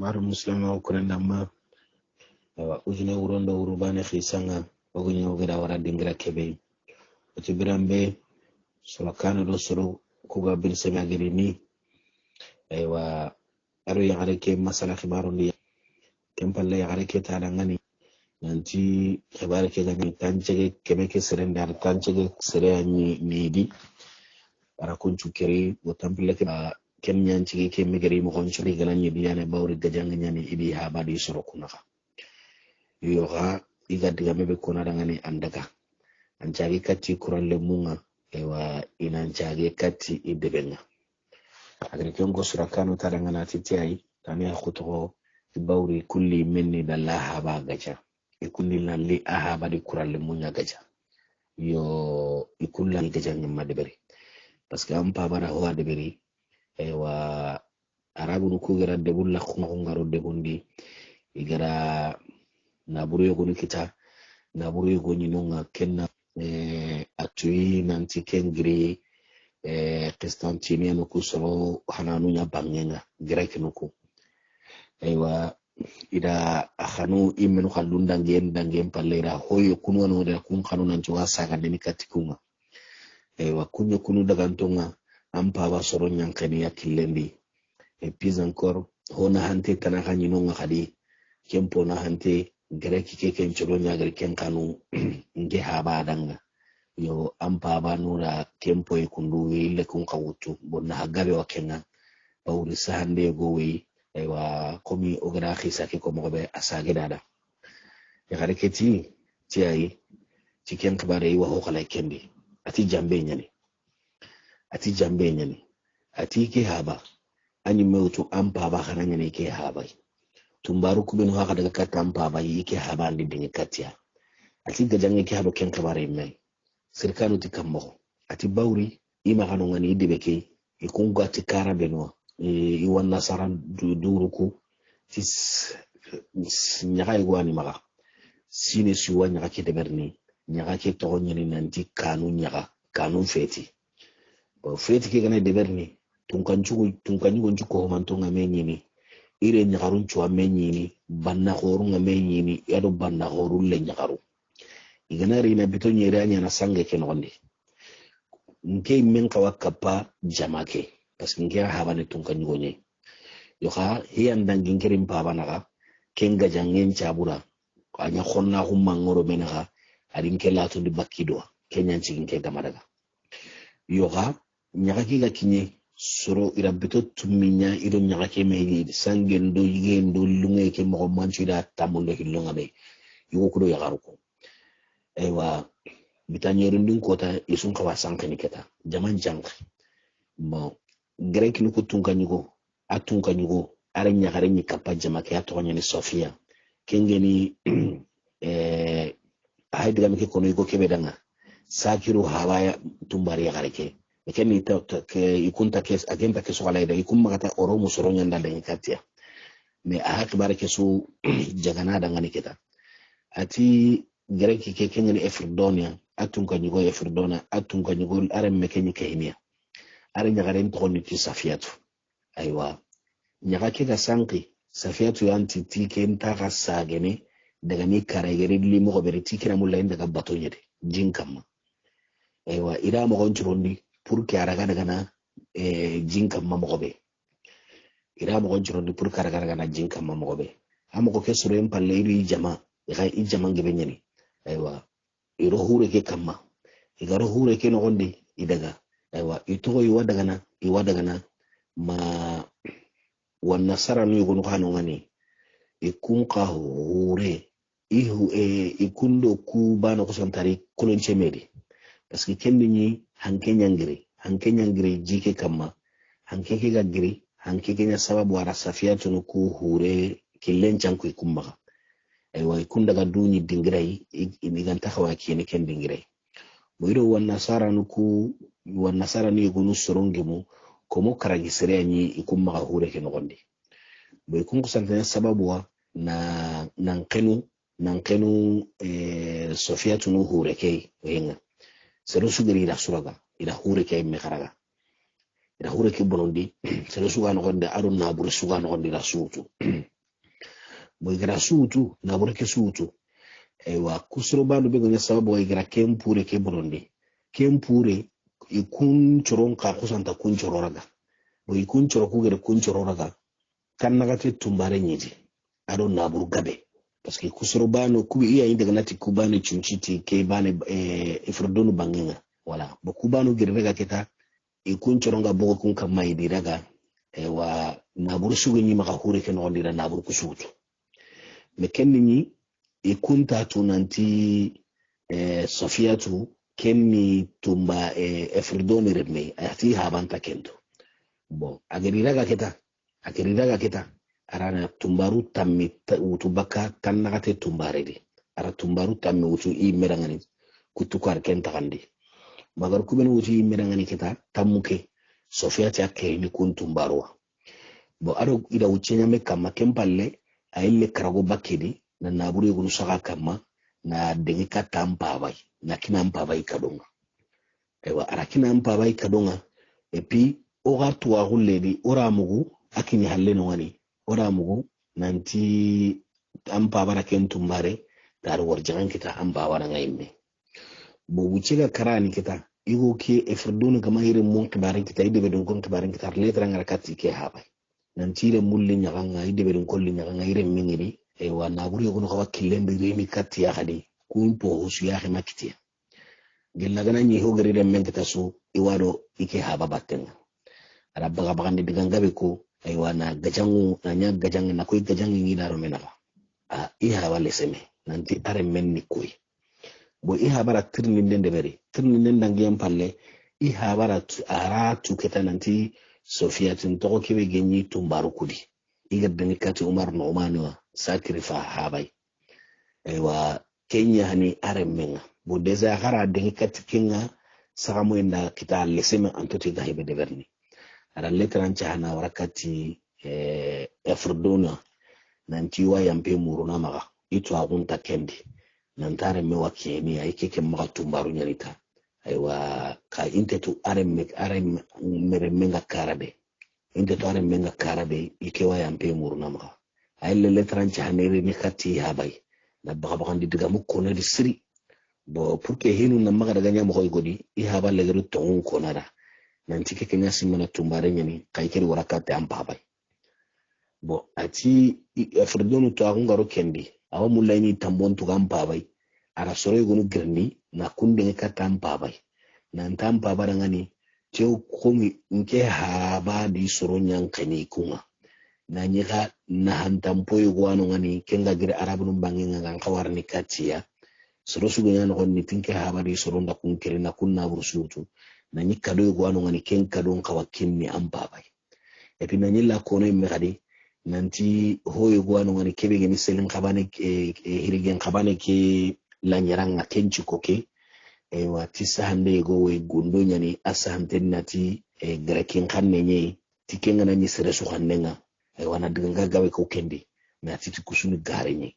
maru muslima ukurenda ma ujune urondo urubane khisanga ogunye ogera wara dingira kebe utibirambe solakana do soro kuga bin semagirini aywa aro yagare ke masala khibaru ndi kempalle yagare ke tadangani nanti khibaru ke gani tanchege kebe ke serendar tanchege sere ni ara kunchu keri wotampille ke ken nyanci ke migari mo kon churi ganani biyane bawri gajang nyani idi habadi soro kunaka yo ga iga diga mebe kona dangani andaka anjagi katti kuralle munga ewa inanjagi katti idebenga agri kengo surakano tadangana titiai tani akhuto bawri kulli minni dalla haba gaja ikulli lalli ahabadi kuralle munya gaja yo ikulla gaja nyamma debere parce que am pa bara ho debere ewa arabu nuku gara debulla khungaro debundi igara naburu yogo nikita naburu yogo nyinonga kenna atui nanti kengri Constantine nuku solo hananu nya bangenga grek nuku ewa ida akhanu imenu khallunda ngem pallera hoyo kunu no da kun khanu nan joga saga deni katikunga ewa kunyo kunu daga ntonga ampa ba soro nyankani ya kilendi et puis encore hona hante tanaka nyinonga khadi kempo na hante greki ke ken cholo nyagar ken kanu nge haba danga yo ampa ba nura kempo e kundu ile kun kawutu bonna hagabe wakenga bawri sahande go wi aywa komi ogara khisa ke ko mobe asage dada ya gareketi tiai tiken kabare wa ho kala kendi ati jambe nyani ati ke haba ani mewtu ampa ba khana nyani ke haba tumbaru kubinu haka daga kata ampa ba yi ke haba andi dinga katia ati gajange ke haba ken kabare mai sirkanu tikammo ati bawri ima kanu ngani dibeke ikunga tikara benwa iwan nasaran duruku tis nyaga igwani maga sine suwa nyaga ke deberni nyaga ke to nyani nanti kanu nyaga kanu feti feti ke gana deberni tunkanjugo njuko mantonga menyini ire nyagarun chwa menyini banna khorunga menyini yado banna khorul le nyagaru igana rina bito nyere anya na sange ke nondi nke men kawakapa jamake parce que ngira habane tunkanjugo nye yoka hiyan dangin kirim pabanaga kenga jangen chabura anya khonna humangoro menaga adinke latu di bakido kenyan chigin ke gamadaga yoka nyakaki ga kinye soro irabito tuminya ido nyakake meyi sangendo yigendo lunge ke mo manchu da tamundo hilonga be yugo kudo yagaruko ewa bitanyeru ndin kota isun kawa sankani keta jaman jank mo grek nuko tunkanyugo atunkanyugo are nyakare ni kapa jamake atonya ni Sofia kengeni haydiga meke kono yugo kebedanga sakiru hawaya tumbari yagareke keni ke ikunta kes agenta keso kalaida ikum magata oromo soro nyanda da katia me ahak barake su jagana da ngani kita ati greki ke kengeni efirdonia atunka nyugo efirdona atunka nyugo are mekenyi kehimia are nyagare ntoni ti safiatu aywa nyagake ga sanki safiatu yanti tike ntaka sagene daga ni karagere limo ko beri tikira mulla daga batonyede jinkam aywa ida mo gonchurondi pour que araga daga na jinkam mamobe ira mo gonchurondi pour que araga daga na jinkam mamobe amoko ke suro empalle iri jama ga ijama ngebe nyani aywa iro hure ke kamma igaro hure ke no gonde idaga aywa ito iwadaga na ma wan nasara ni gonu kanu ngani ikun ka hure ihu ikundo ku bana ko santari kolon chemedi parce que kendi ni hanke nyangiri jike kama hanke ke gagiri hanke ke nya sababu ara safiatu no ku hure kilencan ku ikumba aywa ikunda ga duni dingirai iganta khawa kiyene ken dingirai moiro wan nasara ni gonu sorongemu komo karagi sere ni ikumma hure ke no gonde boy kungu santana sababu wa na nankenu Sofiatu no hure ke wenga sero sugari ila suraga ila hure ke me karaga ila hure ke bonondi sero suga no gonde arun na buru suga no gonde la suutu bo igara suutu nabure ke suutu wa kusro banu be gonya sababu igara kempure ke burundi kempure ikun choron ka kusanta kun chororaga bo ikun choro kugere kun chororaga kan nagate tumbare nyiji ado naburu gabe parce que kusro banu kubi iya inde ganati kubanu chunchiti ke bane ifrodonu banginga wala bo kubanu gerega keta ikun choronga bo kun kamai diraga wa naburu sugu nyi maka hure ke no dira naburu kusutu me kenni ikunta tunanti sofiyatu kenni tumba efridoni remme ati habanta kendo bon ageriraga keta arana tumbaru tammi utubaka kannagate tumbaredi ara tumbaru tammi utu i merangani kutukar kenta kandi magar kuben utu i merangani keta tamuke sofiyatu akke ni kun tumbarwa bo aro ida uchenya me kama kempalle ayille karago bakedi na naburu yugunu saka kama na dengi kata mpabai na kina mpabai kadonga ewa ara kina mpabai kadonga epi oga tuwa huledi ora mugu akini halleno wani ora mugu nanti mpabara kentumbare dar warjagan kita ambawara ngaimme bo wuciga karani kita igo ke efrdunu kama hire mon kibarin kita ide bedon kon kibarin kita letra ngarakati ke habai nanti re mulli nyaganga ide bedon kolli nyaganga hire mingiri wa naburu yogono kawa kilembe remi katti ya hadi kumpo husu ya makiti gella gana nyi hogari de menkata su iwado ike haba batenga arabaga bagande digangabe ko aywa na gajangu na nya gajangu na koy gajangu ngi daro menaga i haba leseme nanti are menni koy bo i habara tirni ndende beri tirni ndenda ngiyam palle i habara ara tuketa nanti sofiatin to kebe genyi tumbaru kudi igadde ni kati umar no umani sakrifa habai wa kenya hani aremenga bo deza gara de kati kinga sagamu enda kita leseme antoti gahibe de berni ara letran chana warakati efrdona nanti wa yampe muruna maga itu agunta kendi nantare me wakeni ay keke maga tumbaru nyalita aywa ka intetu arem meremenga karabe intetu aremenga karabe ikewa yampe muruna maga aylle letran chahanere ni kati habai na bagabagandi diga mukone di siri bo purke hinu na maga daga nyamo koy godi i haba legeru tongun konara nanti ke kenya simana tumbare nyani kaikeri warakate ampabai bo ati afrdonu to agungaro kendi awa mulaini tambon to ampabai ara sore gonu gerni na kunde kata ampabai na ntampabara ngani tew komi nke haba di soro nyankani kuma na nyika na hantampoy gwano ngani kenga gire arabun banginga ngan kawarni katia soro sugunya no ni tinke habari soro nda kunkere na kunna bursutu na nyika do gwano ngani kenka don kawakinni ambabai epi na nyilla kono imegadi nanti hoyo gwano ngani kebe gemi selin kabane hirigen kabane ke lanyaranga kenchi koke wa tisa hande go we gundo nyani asa nati grekin kanne nye tikenga na nyisere su kannenga wana diganga gawe ko kendi na titi kusuni gare nye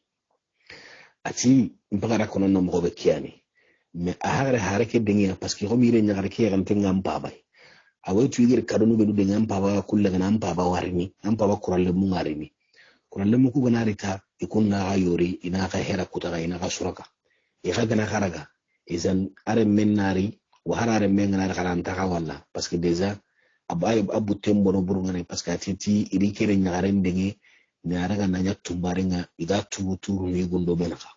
ati mpagara kono na mgobe kiani me ahare hareke dengia parce que romire nyagare ke gantenga mpaba awe tuigere kadonu bedu denga mpaba kullaga na mpaba warini mpaba kuralle mu ngarini kuralle mu ku ganarita ikunna ayori ina ka hera kutaga ina ka suraka iga gana karaga izan are mennari wa harare mengana karanta ka walla parce que déjà abu tembo no burungane parce que atiti iri kere nyagare ndenge nyaraga na nyatumbarenga iga turu ni gundo benaka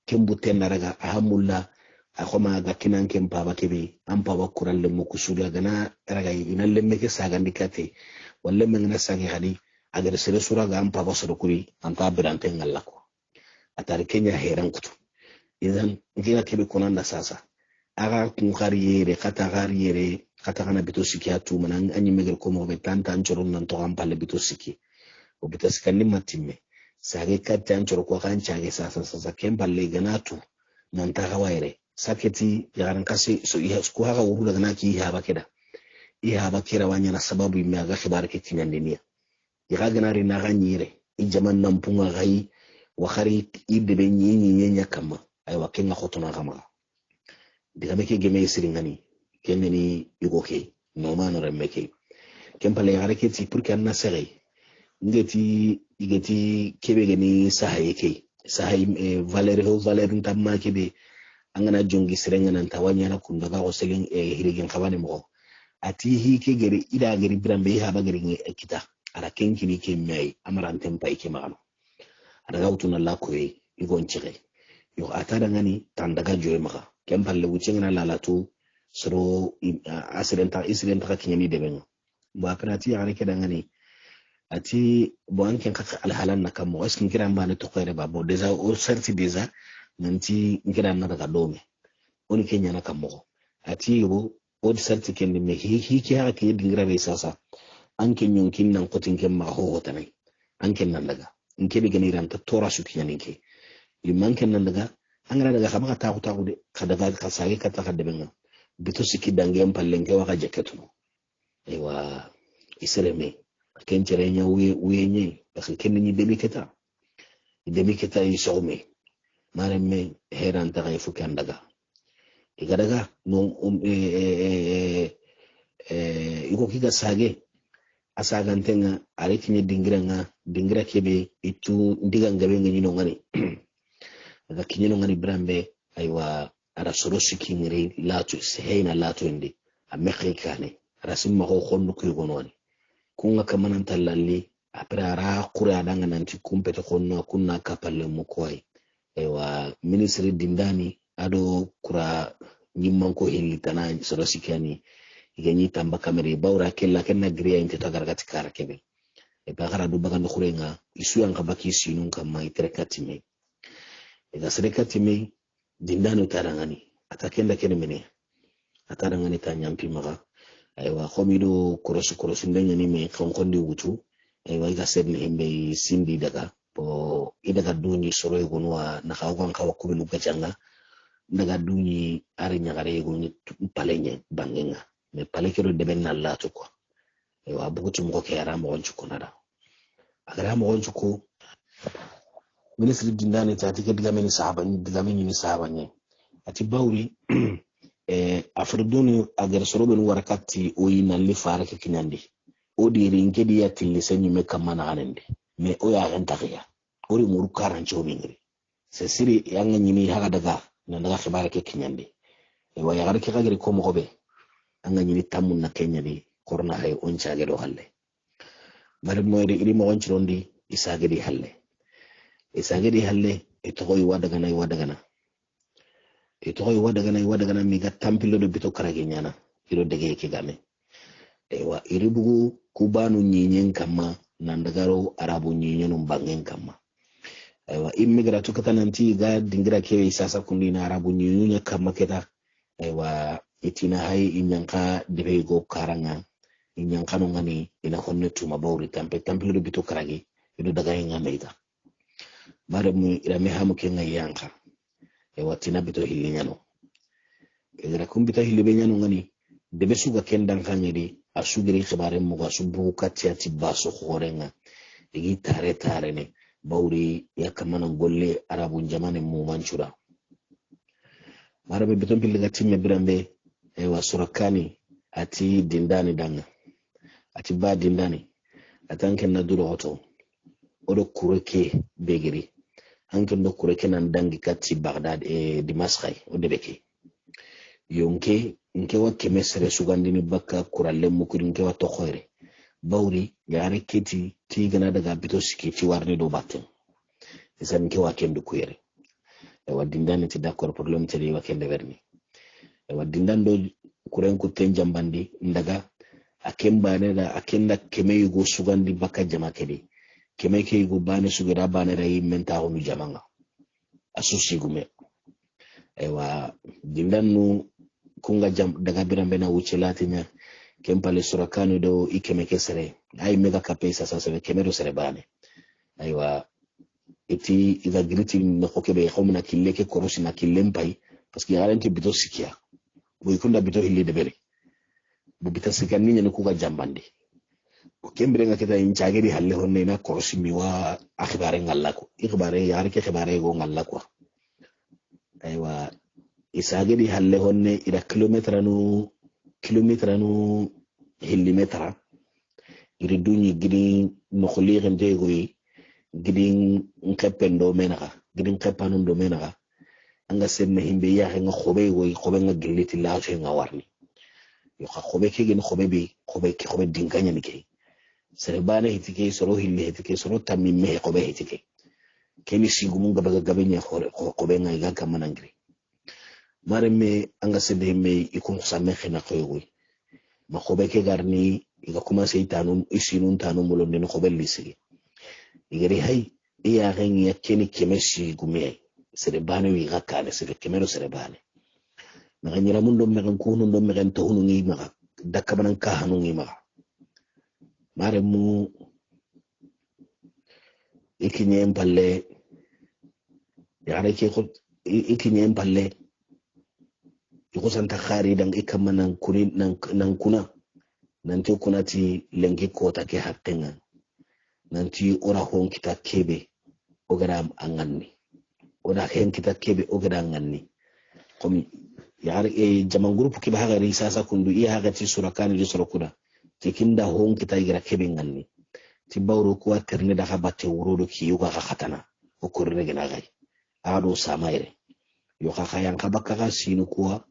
kembu tenaraga ahamulla akoma ga kinan kempa bakebe ampa bakuralle mu kusuda gana raga ina lemme ke saga ndikate walle mengna sagi hadi agar sere suraga ampa basoro kuri anta birante ngallako atari kenya heran kutu idan ngira kebe konanda sasa aga kunkariyere katagariyere katakana bito sikiatu manan anyi megel komo be tanta anchoron nan to ampalle bito siki o bito sikani matimme sage katta anchoro ko kanchage sasa kemballe ganatu nan ta hawaire saketi yaran kasi so iya ko haga wuru daga naki haba keda iya bakira wanya na sababu ime aga khibar ke kinyandenia ya ganari na ganyire ijaman nan punga gai wa khari ibbe nyinyi nyenya kama ay wakenga khotona kama diga meke geme siringani kenni yugo ke no mano remeke kempale yare ke ti pour que anna sere igati kebe gani sahaye ke sahaye valeur ntamma kebe angana jongi serenga nan tawanya na kundaga ko selen hirigin kabane mo ati hi ke gari ida gari birambe ha ba gari kita ara kenkini ke mai amaran tempa ke magano ada gautuna la ko igon cire yo atada ngani tandaga joye maka kempalle wucengana lalatu soro asirenta ka kinyani deben ba kanati ya rike dangane ati bo anken kaka alhalan na kamo askin kiran ba ne to kare ba bo deja o certi deja nanti kiran na daga dome oni kenya na kamo ati bo o certi ken me hi ki ha ke dingra be sasa anken yonkin nan kotin ken ma ho hotanai anken nan daga in ke bi ganiran ta tora su kiyanin ke liman ken nan daga an gara daga kama ta ku de kada ga ka sage ka ta kadben bito siki dangem pallen ke waka jaketu ewa isreme ken cerenya wiyenye parce que ni demiketa isome maremme heran ta ga fukan daga igadaga no iko kiga sage asagantenga aretinye dingira kebe itu ndiga ngabe ngino ngani daga kinyeno ngani brambe aywa ara sorosi kingri latu sehena latu ndi amekhe kane ara simma ko khondu ko gononi kunga kamanan tallalli apra ara qura danga nanti kumpete khonno kunna kapalle mu koy aywa ministry dindani ado kura nyimman ko hillitana sorosi kani igani tamba kamere bawra kella kenna griya inte tagargati karakebe e bagara du bagan khurenga isu yang kabaki sinun kamma itrekatime ega srekatime dindano tarangani atakenda kene mene atarangani ta nyampi maga aywa khomido korosu ndenya ni me konkondi wutu aywa iga sedne himbe sindi daga po idaga duni soro egonwa na kawgan kawa kubelu gajanga daga duni ari nyagare egoni palenye bangenga me palekero deben na latu kwa aywa bugutu mko ke aramo onchuko nada agaramo onchuko ministry dindani ta tike digameni sahabanye ati bawri afrduni agar soroben warakati o yina li farake kinyandi o diri ngedi ya tilisenyu me kamana anende me o ya gantaqiya ori muru karancho bingri se siri yanga nyini haga daga na daga khibara ke kinyandi wa ya garke kagri ko mo gobe anga nyini tamun na kenya di corona hay on chaage do halle bare moyde iri mo onchirondi isagedi halle itoy wadagana mi ga tampilo do bito karage nyana iro dege ke game ewa iribugu kubanu nyinyen kama nandagaro arabu nyinyen bangen kama ewa immigra to katananti ga dingira ke isasa kundina arabu nyinyen kama keta ewa itina hay inyanka debe go karanga inyanka no ngani ina honne tuma bawri tampilo do bito karage ido daga ngameita bare mu irame hamu kenga yanka watina bito hilli nyano egra kumbita hilli be nyano ngani debe suga kendan kangedi asugiri khibare mu asubu katiati baso khorenga igi tare ne bawri yakamana golle arabu jamane mu manchura marabe bito billi gatimme birambe surakani ati dindani danga ati ba dindani atanke na duro oto odo kureke begiri anke ndo kureke nan dangi kati Baghdad Damascus o debeke yonke nke wa kemesere sugandini bakka kuralle mukuri nke wa tokhoire bawri yare kiti tigana daga bito sikiti warni do batten isa nke wa kendo kuyere wa dindani ti d'accord problème tedi wa kende verni wa dindando kurenku tenjambandi ndaga akemba ne da akenda kemeyugo sugandi bakka jama kedi kemeke go bane sugada bane ray menta o mi jamanga asusi gume ewa dindannu kunga jam daga birambe na wuce latinya kempale surakanu do ikemeke sere ay mega kapesa sasa kemero sere bane aywa iti iga griti na kokebe khomna killeke korosi na killempai parce que yaranti bito sikia bo ikunda bito hilli debere bo bita sikani nyane kuga jambandi kembere nga kita inchageri halle honne na korosi miwa akhbare ngalla ko ikhbare yar ke khibare go ngalla ko aywa isageri halle honne ida kilometra nu hillimetra iri dunyi gidi nokhli rente goyi gidi nkependo menaka gidi nkepanu do menaka anga semme himbe ya nga khobe goyi khobe nga gilliti la so nga warni yo ka khobe ke gin khobe bi khobe dinganya ni ke sere bana hitike soro hille hitike soro tammi me khobe hitike keni sigumu gabaga gabenya khobe nga ga kamanangri mare me anga sende me ikun samme khina khoyoy ma khobe ke garni iga commencé tanum isinun tanum molon den khobe lisi igari hay iya ren ya keni kemeshi gume sere bana wi gakale sere kemero sere bana ma ganyira mundo me kan kunu ndo me kan tohunu ngi ma dakabanan ka hanu ngi ma mare mu ikinyem palle yare ke ko ikinyem palle iko santa khari dan ikamanan kuni nan kuna nanti kunati lengi kota ke hakkenga nanti ora hon kita kebe ogara anganni ora hen kita kebe ogara anganni komi yare jaman group ke baga risasa kundu iya hagati surakani di surakuda tikinda hon kita igra kebe nganni tibawro ko aterne da habate wuro ki yuga khatana o kurre gina gai ado samaire yo khayang kabaka ka sinu kuwa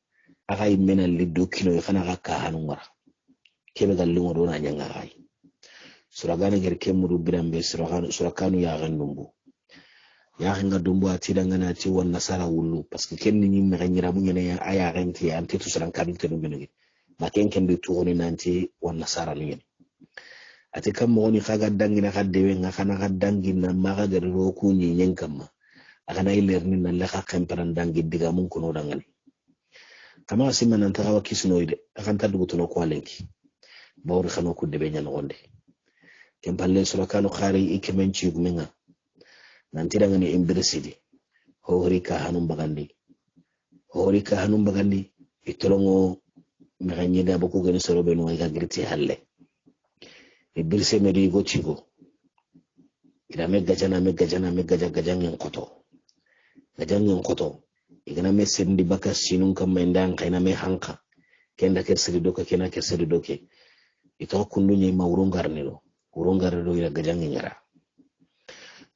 aga imena liddo kilo kana ga ka hanungara kebe galli ngodo na nyanga gai suragana ger kemuru birambe surakanu ya gandumbu ya hanga dumbu atida ngana ti won nasara wullu parce que kenni nyi me ganyira mu nyene ya aya renti anti to suran kan te dum ngene ma ken be to woni nanti won nasara ni ati kam mo ni kaga dangina kadde we nga kana ga dangina ma ga ger ro ku nyi nyen kamma akana ilerni na la ka kemparan dangi diga mun kuno dangani kama simman nan tawa kisnoide akan tadu to no kwalenki bawri khano ku de be nyan gonde kempalle surakanu khari ikemenci gumenga nanti dangani imbresidi horika hanum bagandi itolongo meganye da boku gani sorobe no ga girti halle ibirse medi go chigo ida megajana gajangen koto igana me sendi baka sinun kam mendan kaina me hanka kenda ke siri doka kena ke siri doke ito kundunya mawrungarnelo urungarnelo ila gajangen ngara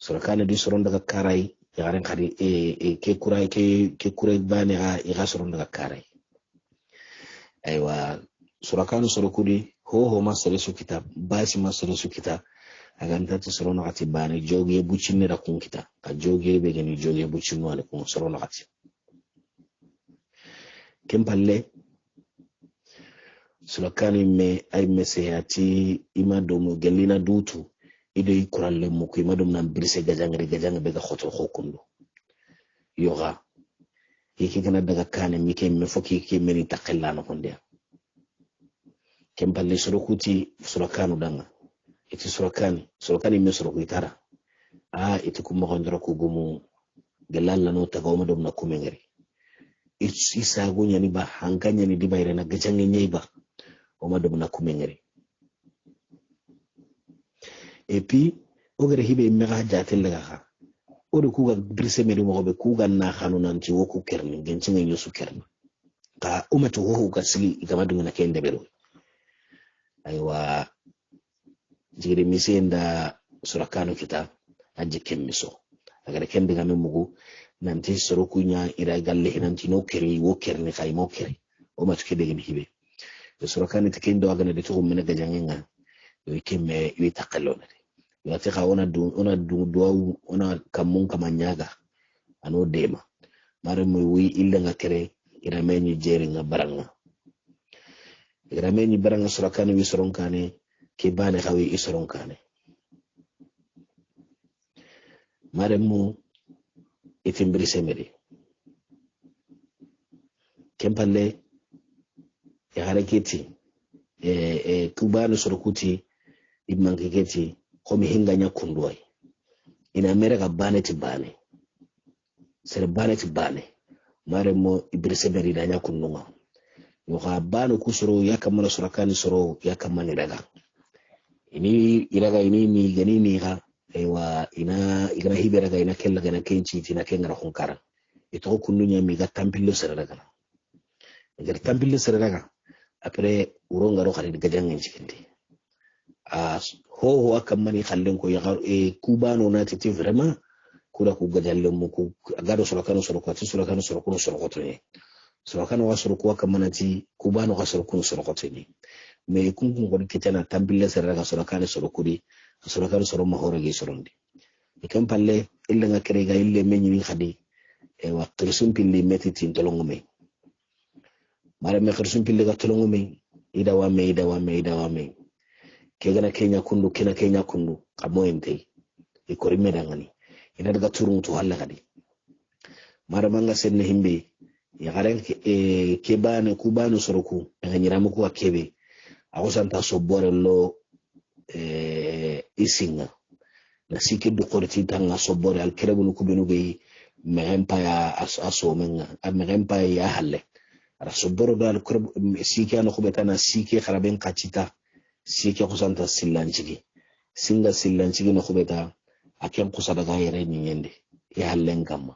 surakana di soron daga karai yaren kadi ke kurai bane a iga soron daga karai aywa surakanu sorokudi ho masare su kita basi masare su kita aganta to soron ati bane joge bucinne da kun kita ka joge be gani joge bucinno ne kun soron ati kempalle surakanu me ay meseyati imadomo gelina dutu ido ikuralle mu ko madum nan birse gajanga be ga khoto khokundo yoga yiki gana daga kane mike me foki ke meni takellano konde kempalle surukuti surakanu danga iti surakani me suruku itara iti kuma gondra ko gumu gelalla no taga madum na kumengeri isa gunya ni ba hankanya ni dibaire na gajanga nyeba o madum na kumengeri et puis ogere hibe mega jatel daga ha o de kuga brise medi mo be kuga na khanu nanti woku kerni genci ngi yusu kerni ka umatu ho ga sili igama dunga kende bero aywa jigire misenda surakano kita ajje kemmiso agare kende ga memugo nanti sorokunya ira galle nanti no keri wo kerni kay mo keri o matu kede gen hibe surakano tikendo agane de to mena ga jangenga yo ikemme wi takallona yati ka ona du duau ona kamun kamanyaga ano dema mare mo wi illa nga kere ira meni jeri nga baranga surakani wi soronkane ke bane xawi isoronkane mare mo itimbri semedi kempalle ya haraketi kubanu sorokuti ibmanke keti komi hinganya kunduai ina mereka bane sere bane mare mo ibrise beri danya kununga yoka bane kusoro yakamana surakani soro yakamani daga ini iraga ini mi gani ni ha ewa ina igana hiberaga ina kella gana kenci tina kengara hunkara ito kununya mi ga tampillo sere daga ngar tampillo sere daga après uronga ro khari gajangin cikindi ho akamani khallen ko ya kubano na titi vraiment kula ku gajalle mu ku agado sura kanu sura ko sura kanu sura ko sura ko ne sura kanu wa sura ko kamanati kubano ka sura ko sura ko ne me kun ko kitana tambille sura ka sura kanu sura ko di sura kanu sura ma hore gi sura ndi ikam palle illa nga kere ga ille menyi ni khadi wa qirsun pilli metiti tolongo me mara me qirsun pilli ga tolongo me ida wa me kegana kenya kundu kena kenya kundu kamo ente ikori medangani ina daga turun to halla kadi mara manga senne himbe ya garen ke bane ku banu soroku daga nyiramu ku akebe awosanta sobore lo isinga na sike du qorti tanga sobore al kerebulu ku benu be merempa ya aso menga merempa ya halle ara soboro dal kurb sike an ku betana sike kharaben kachita sike kusanta sillanchigi singa sillanchigi no kubeta akem kusada ga yere nyende ya hallen kamma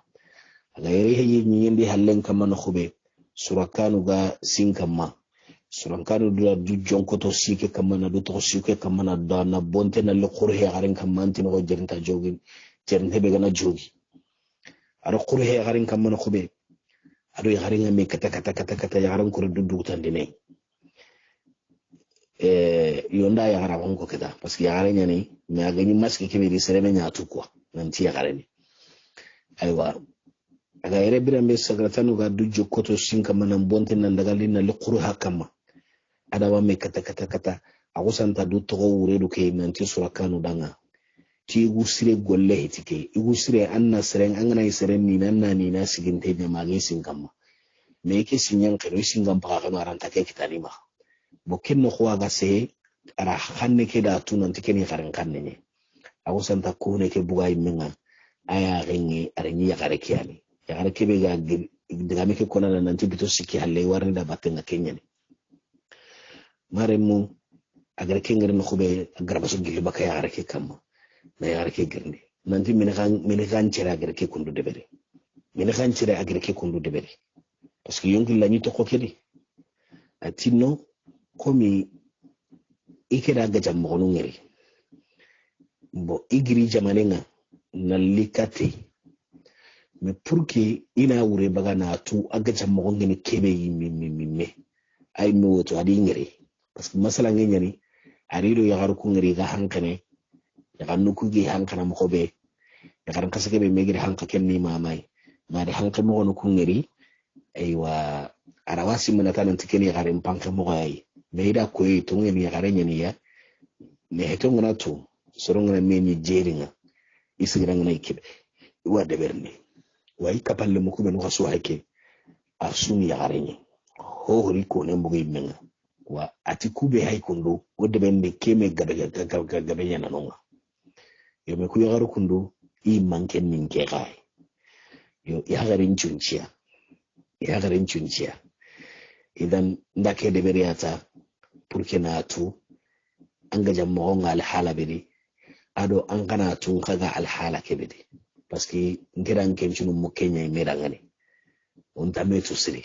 aga yere nyende hallen kamma no kube surakanu ga sinkamma surankanu dula du jonkoto sike kamma na du to sike kamma na da na bonte na le qurhe garen kamma antino go jerinta jogi jernte be gana jogi ara qurhe garen kamma no kube ado ya garen me kata ya garen kur du tandine yonda ya gara wanko kita parce que ya gara nyani me agani maski kebe di sereme nyatu kwa nanti ya gara ni aywa aga yere birambe sagratanu ga dujjo koto sinka manan bonte nan daga linna liquru hakama ada wa me kata agusanta du to wure du ke nanti surakanu danga ti gusire golle hitike igusire anna seren angana seren ni nanna ni na siginte de magi sinkama me ke sinyan kero singam pa kanu aranta ke kitanima bokin no kwa ga se ara khanne ke da tunan tikeni garan kanne ne awusan ta ko ne ke buga yimenga aya rengi arenyi ya gare kiyani ya gare ke be ga diga me ke kona nan tibito siki halle warni da batenga kenya ne mare mu agar ke ngere no khube agar basu gilli baka ya gare ke kamma na ya gare ke girne nan ti min kan cira agar ke kundu debere min kan cira agar ke kundu debere parce que yonki lañu to ko kedi atino komi ikeda ga jammo no ngeri bo igri jamanenga na likate me purke ina wure baga na tu aga jammo ngeni kebe yimmi ay mi woto adi ngeri parce que masala ngeni arido ya garu ku ngeri ga hankane ya kanu ku gi hankana mo be ya garan kasake be megiri hanka kenni mamai ma de hanka mo no ku ngeri aywa arawasi mana tanan tikeni garin panka mo ay meida ko yi to ngeni garen yani ya ne heto ngana to sorongana meni jeringa isigira ngana ikibe wa de berne wa ikapalle mo kube no kaso hake asuni ya garen ho hori ko ne mbugi menga wa atikube hay kundo wode bende keme gabe yana nonga yo me ku yagaru kundo i manken min ke gai yo ya garen chuncia idan ndake de beriata purke na tu an ga jammo ngal hala bedi ado an kana tun kaga alhala ke bedi parce que ngiran ken chunu mo kenya mera ngani on tame tu sire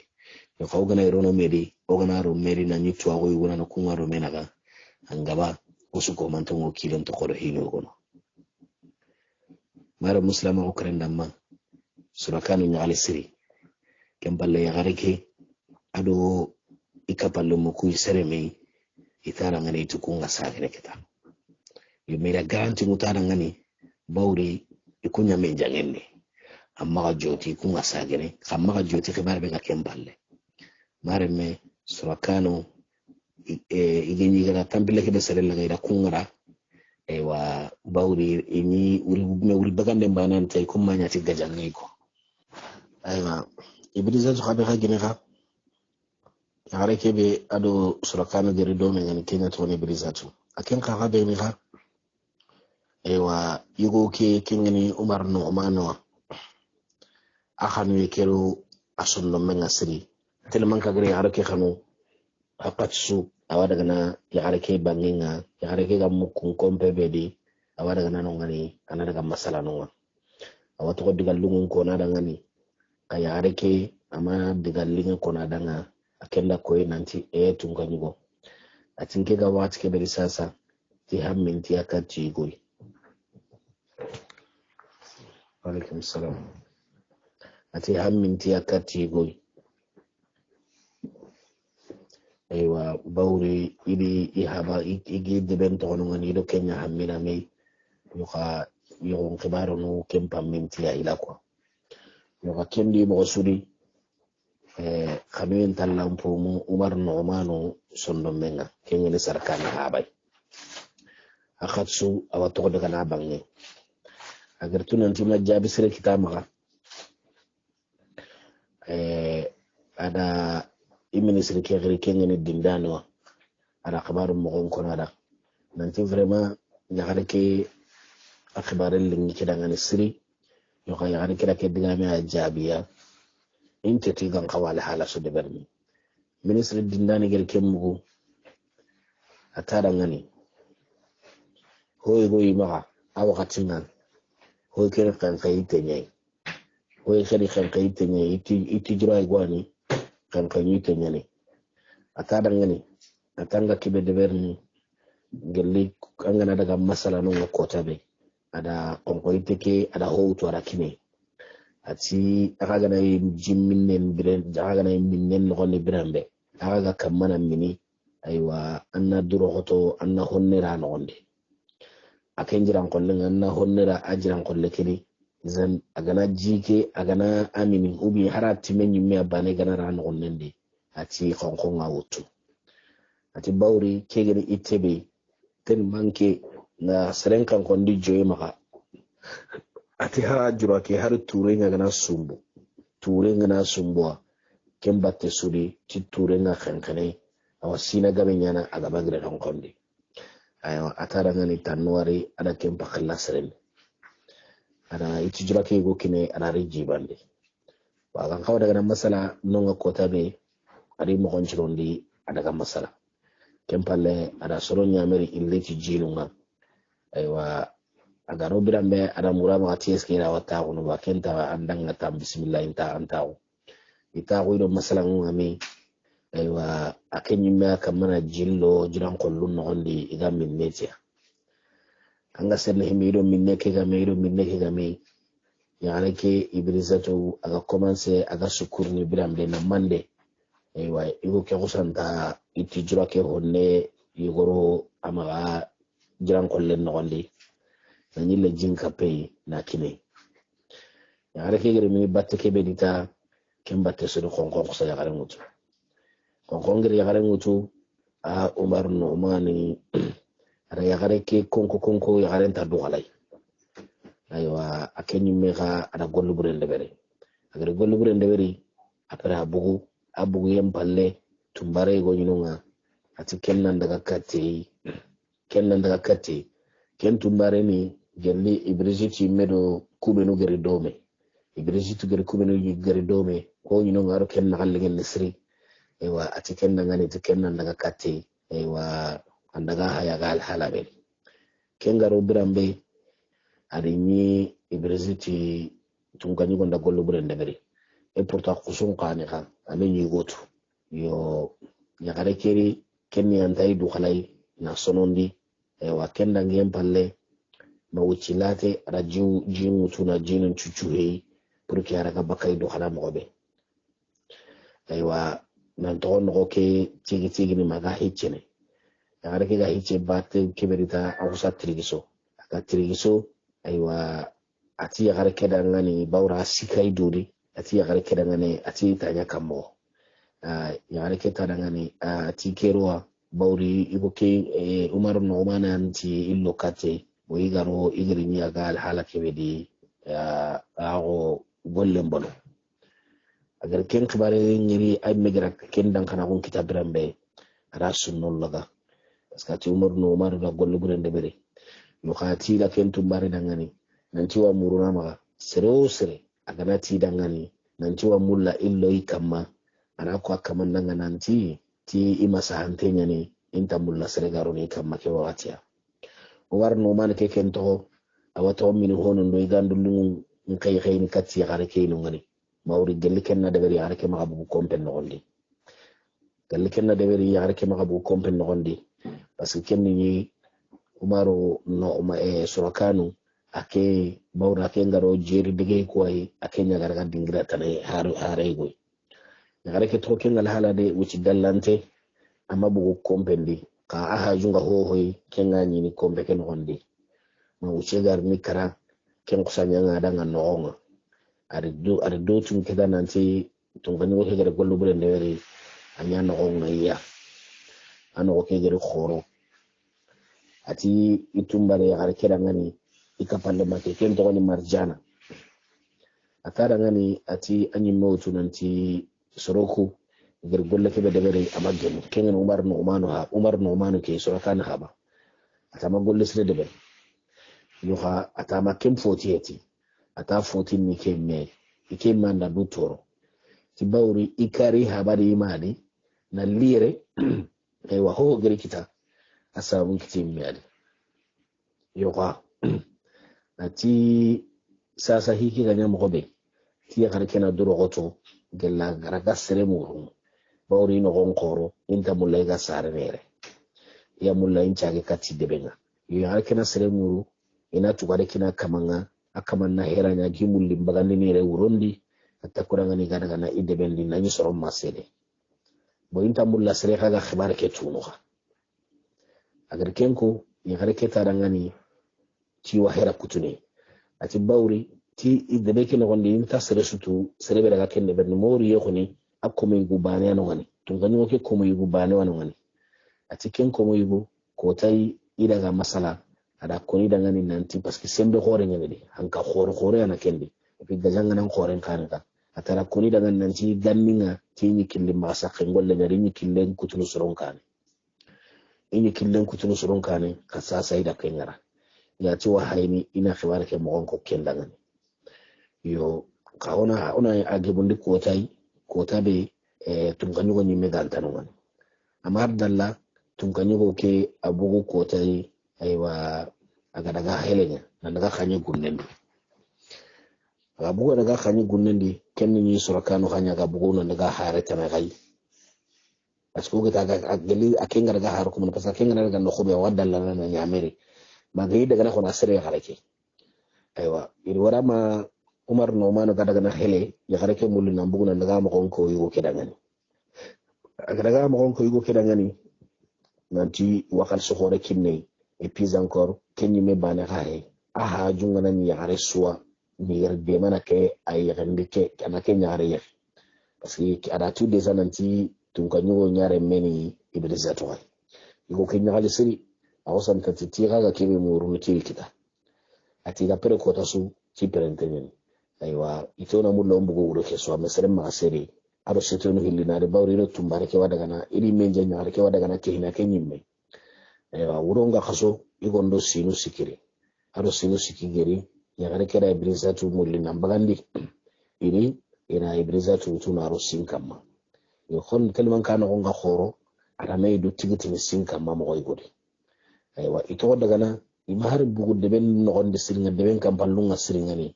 yo ko gana rono medi o gana ro medi na ni tuwa go yuna no kunwa ro menaga angaba usu ko man tongo kilon to ko hino gono mara muslima o krendamma surakanu nyaale siri kemballe ya gareke ado ikapallo mo ku sereme itara ngani tukunga sagene kita yumira garanti mutara ngani bawri ikunya menjangenne amma ga joti kunga sagene amma ga joti khibar be ga kemballe mareme surakano igenyi gara tambile ke besere la gaira kungara ewa bawri ini uri bagande banan tay kuma nya ti gajangi ko aywa ibriza to khabe ga gine ga yare kebe ado surakano gere do men ngani kenya to ne brizatu aken ka gabe ni ga ewa yugo ke kingani umar no omano akhanu yekero asunno men asri telman ka gere yare ke khanu apatsu awada gana yare ke banginga yare ke gamu kun kompe bedi awada gana no ngani anada ga masala no awato ko digal lungun ko na ngani ka yare ke ama digal linga ko na danga akenda koy nanti tunga nyugo atinke ga wat ke beri sasa ti hammin ti akati goy. Alaikum salam. Ati hammin ti akati goy. Aywa bawri ili ihaba igi deben tono ngani do Kenya hammina me yoka yon kibaro no kempa minti ya ila kwa yoka kendi mo suri khamen talampo mu Umar Nomano sondo menga Kenya ni sarkani habay akhatsu awato daga na bangne agar tunan tima jabi sire kitama ada ministre ke gari Kenya ni dindano ada kabaru mo ko nada nanti vraiment nyaare ke akhbar lingi kidangani siri yoka yaare kida ke digame ajabiya inte tigan kawala hala su de bermi ministre dindani gari kemmugo atara ngani hoy goyi maga awakatingan hoy kere kan kayite nyai hoy kere kan kayite nyai iti jira gwani kan kanyite nyani atara ngani atanga kibe de bermi gelli kangana daga masala no kota be ada konkoite ke ada houtu ada kine ati akaga na jimminnen biren akaga na minnen no ne birambe akaga kamana mini aywa anna duro hoto anna honnera no onde akenjiran kolle anna honnera ajiran kolle kini zan agana jike agana amini ubi harati menyi me abane gana ran onnende ati konko ngawutu ati bawri kegeni itebe ten manke na serenkan kondi joye maka ati ha jura ke har ture nga na sumbu ture nga na sumbu kembatte sudi ti ture nga kankane awasina gabe nyana agaba gre don kondi ayo atara ngani tanwari ada kempa khalla seren ada iti jura ke go kine ada riji bande wa kan kawa daga masala nonga kota be ari mo konchirondi ada ga masala kempalle ada soro nyameri illeti jinunga aywa agaro birambe ada murama atiyeski ila wata kuno bakenta andanga tam bismillah inta antaw ita ko do masalan ngami aywa akenyima kamana jillo jiran kollun no hondi iga min metia anga serne himido minne ke ga me yaane ke ibrisatu aga commencer aga sukurni birambe na mande aywa igo ke kusanta itijura ke honne yigoro amaga jiran kollen no hondi nanyile jinka pay na kine yaare ke gere mi batte ke bedita kembatte so konko ko sa yaare mutu konko ngere yaare mutu a Umar Nomani ara yaare ke konko yaare ta do halay aywa akenyu mega ada gollu burende bere agere gollu burende beri apara abugu yempalle tumbare go nyinunga ati kennan daga katti ken tumbare ni gelli ibrisiti medo kubenu gari dome ibrisiti gari kubenu gari dome ko nyino ngaro ken nagalle ngel nisri ewa ati ken ngani ti ken daga katti ewa andaga haya gal halabe ken garo birambe ari ni ibrisiti tunganyi gonda gollo burende beri e pourtant kusun qani ha amenyi gotu yo yakare keri ken yantai du khalai na sonondi ewa ken ngem palle mawucilate ada jimu tuna jinun chuchuhei pour que ara ka bakay do khala mo be aywa nan to no ke tigi ni maga hichene ara ke ga hiche batte keberita awsa trigiso aka trigiso aywa ati ara ke dangani bawra sikai duri ati ara ke dangani ati tanya kammo ya ara ke tadangani ati kerwa bawri iboke Umar Nomana anti illo kate ويجرو يجري قال حالك بدي أو قولن بلو أجر كين كبارين يري أي مجرك كين دان كنا قوم كتاب رمبي راس النولغا بس كاتي عمر نومار دا قول برند بري يخاتي لكن تمباري دانغاني نانتيوا مورونا ما سري أغناتي دانغاني نانتيوا مولا إلو يكما أنا أكوا كمان دانغا نانتي تي إما سهانتين يعني إنتا مولا سرقاروني كما كيواتيا war no man ke kento awato min hono no gandu lungu nkay ni katti yare ke no ngani mawri gelli kenna de bari yare ke ma bu kompen no gondi gelli kenna de bari yare ke ma bu kompen no gondi parce que kenni ni umaru no surakanu ake bawra ake ngaro jeri dige koy ake nyagar ga dingira tanay hare goy ngare ke to kengal halade wuci dallante amma bugu kompendi ka aha junga hohoy kenga nyini kombe ken hondi ma wuci gar ni kara ken kusanya ngada nganonga ari do tun keda nanti tun gani wo hegere gollo bure ndeweri anya no ngaya ano ko kegere khoro ati itumbare har keda ngani ikapalle make ken to ni marjana akara ngani ati anyi mawtu nanti soroku ger golle kebe debere amagem ken umar no umanu ke sorakana haba atama golle sire debere yoha atama kem 48 ata 14 ni kemme ike manda dutoro tibawri ikari habari imani na lire wa ho gari kita asabu kiti miyadi yoha ati sasa hiki ganya mogobe tiya karkena duro goto gella garaga sere muru bawri no gonkoro inta mulay ga sare mere ya mulay inchage kati debenga yo harkena sere muru ina tugare kina kamanga akamanna heranya gimulli mbagandi nire urondi atakuranga ni gana gana idebendi nanyi sorom masede bo inta mulla sere kaga khibar ke tunuha agar kenko ya harke tarangani ti wahera kutune ati bawri ti idebe ke nogondi inta sere sutu sere beraga kenne berni mori yekoni akome gubane anongani tungani woke komo gubane wanongani ati kenko mo yugo kotai idaga masala ada koni dangani nanti parce que sembe khore ngene de hanka khore ana kende epi gajanga nan khore kanaka atara koni dangani nanti ganninga tini kille masa kengolle ngari ni kille kutunu soron kane ini kille kutunu soron kane kasasa ida kengara ya ti wa hayni ina khibara ke mo ko kendangani yo kaona ona agebundi kota be tunganyu go nyimme galtanongani amar dalla tunganyu ke abugo kotai aiwa aga daga helenya na daga khanye gunnendi abugo daga khanye gunnendi kenni ni surakano khanya ga bugo na daga hareta na gai asko ga daga agali akenga daga haru kuma pasa kenga daga no khobe wadalla na nyamere magai daga na khona sere garake aiwa irwara ma umar no mano ga daga na hele ya garake mulun na bugo na daga mo ko yugo kedangani aga daga mo ko yugo kedangani nanti wakal so hore kinne et puis encore kenyi me bana kare aha jungana ni yare suwa ni yar de mana ke ay rende ke kana ke nyare ye parce que ada tout des ananti tun ka nyugo nyare meni ibrisa to ay iko ke nyale siri awsan ta tira ga kebe muru ni kita ati ga pere ko tasu ti perentenen aywa itona mu lombu go uro ke so mesere ma seri ado setonu hillinare bawri no tumbare ke wadaga na iri menje nyare ke wadaga na ke hina ke nyimme wuronga khaso igondo sinu sikiri ado sinu sikigeri ya gare kera ibrizatu mulina mbagandi iri ina ibrizatu tuna ro sinkama yo khon kalman kana gonga khoro ara may do tigiti sinkama mo goygodi aywa ito daga na imahar bugu deben no gonde siringa deben kam ballunga siringa ni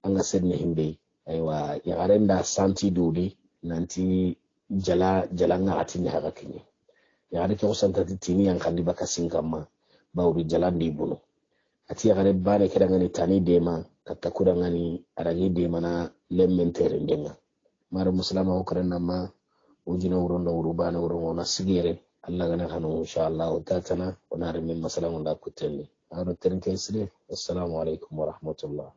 anga sedne himbe aywa ya gare nda santi dudi nanti jala nga atini haga kinye yare ke usanta tini yang kandi baka singkama bawri jalandi bunu ati yare bare ke dangani tani dema katakura ngani aragi dema na lemmentere ndenga mara muslima ukranna ma ujina uronda urubana urongo na sigire alla gana kanu inshallah tatana onare min masalamu la kutelli aro terinke isri assalamu alaikum wa rahmatullah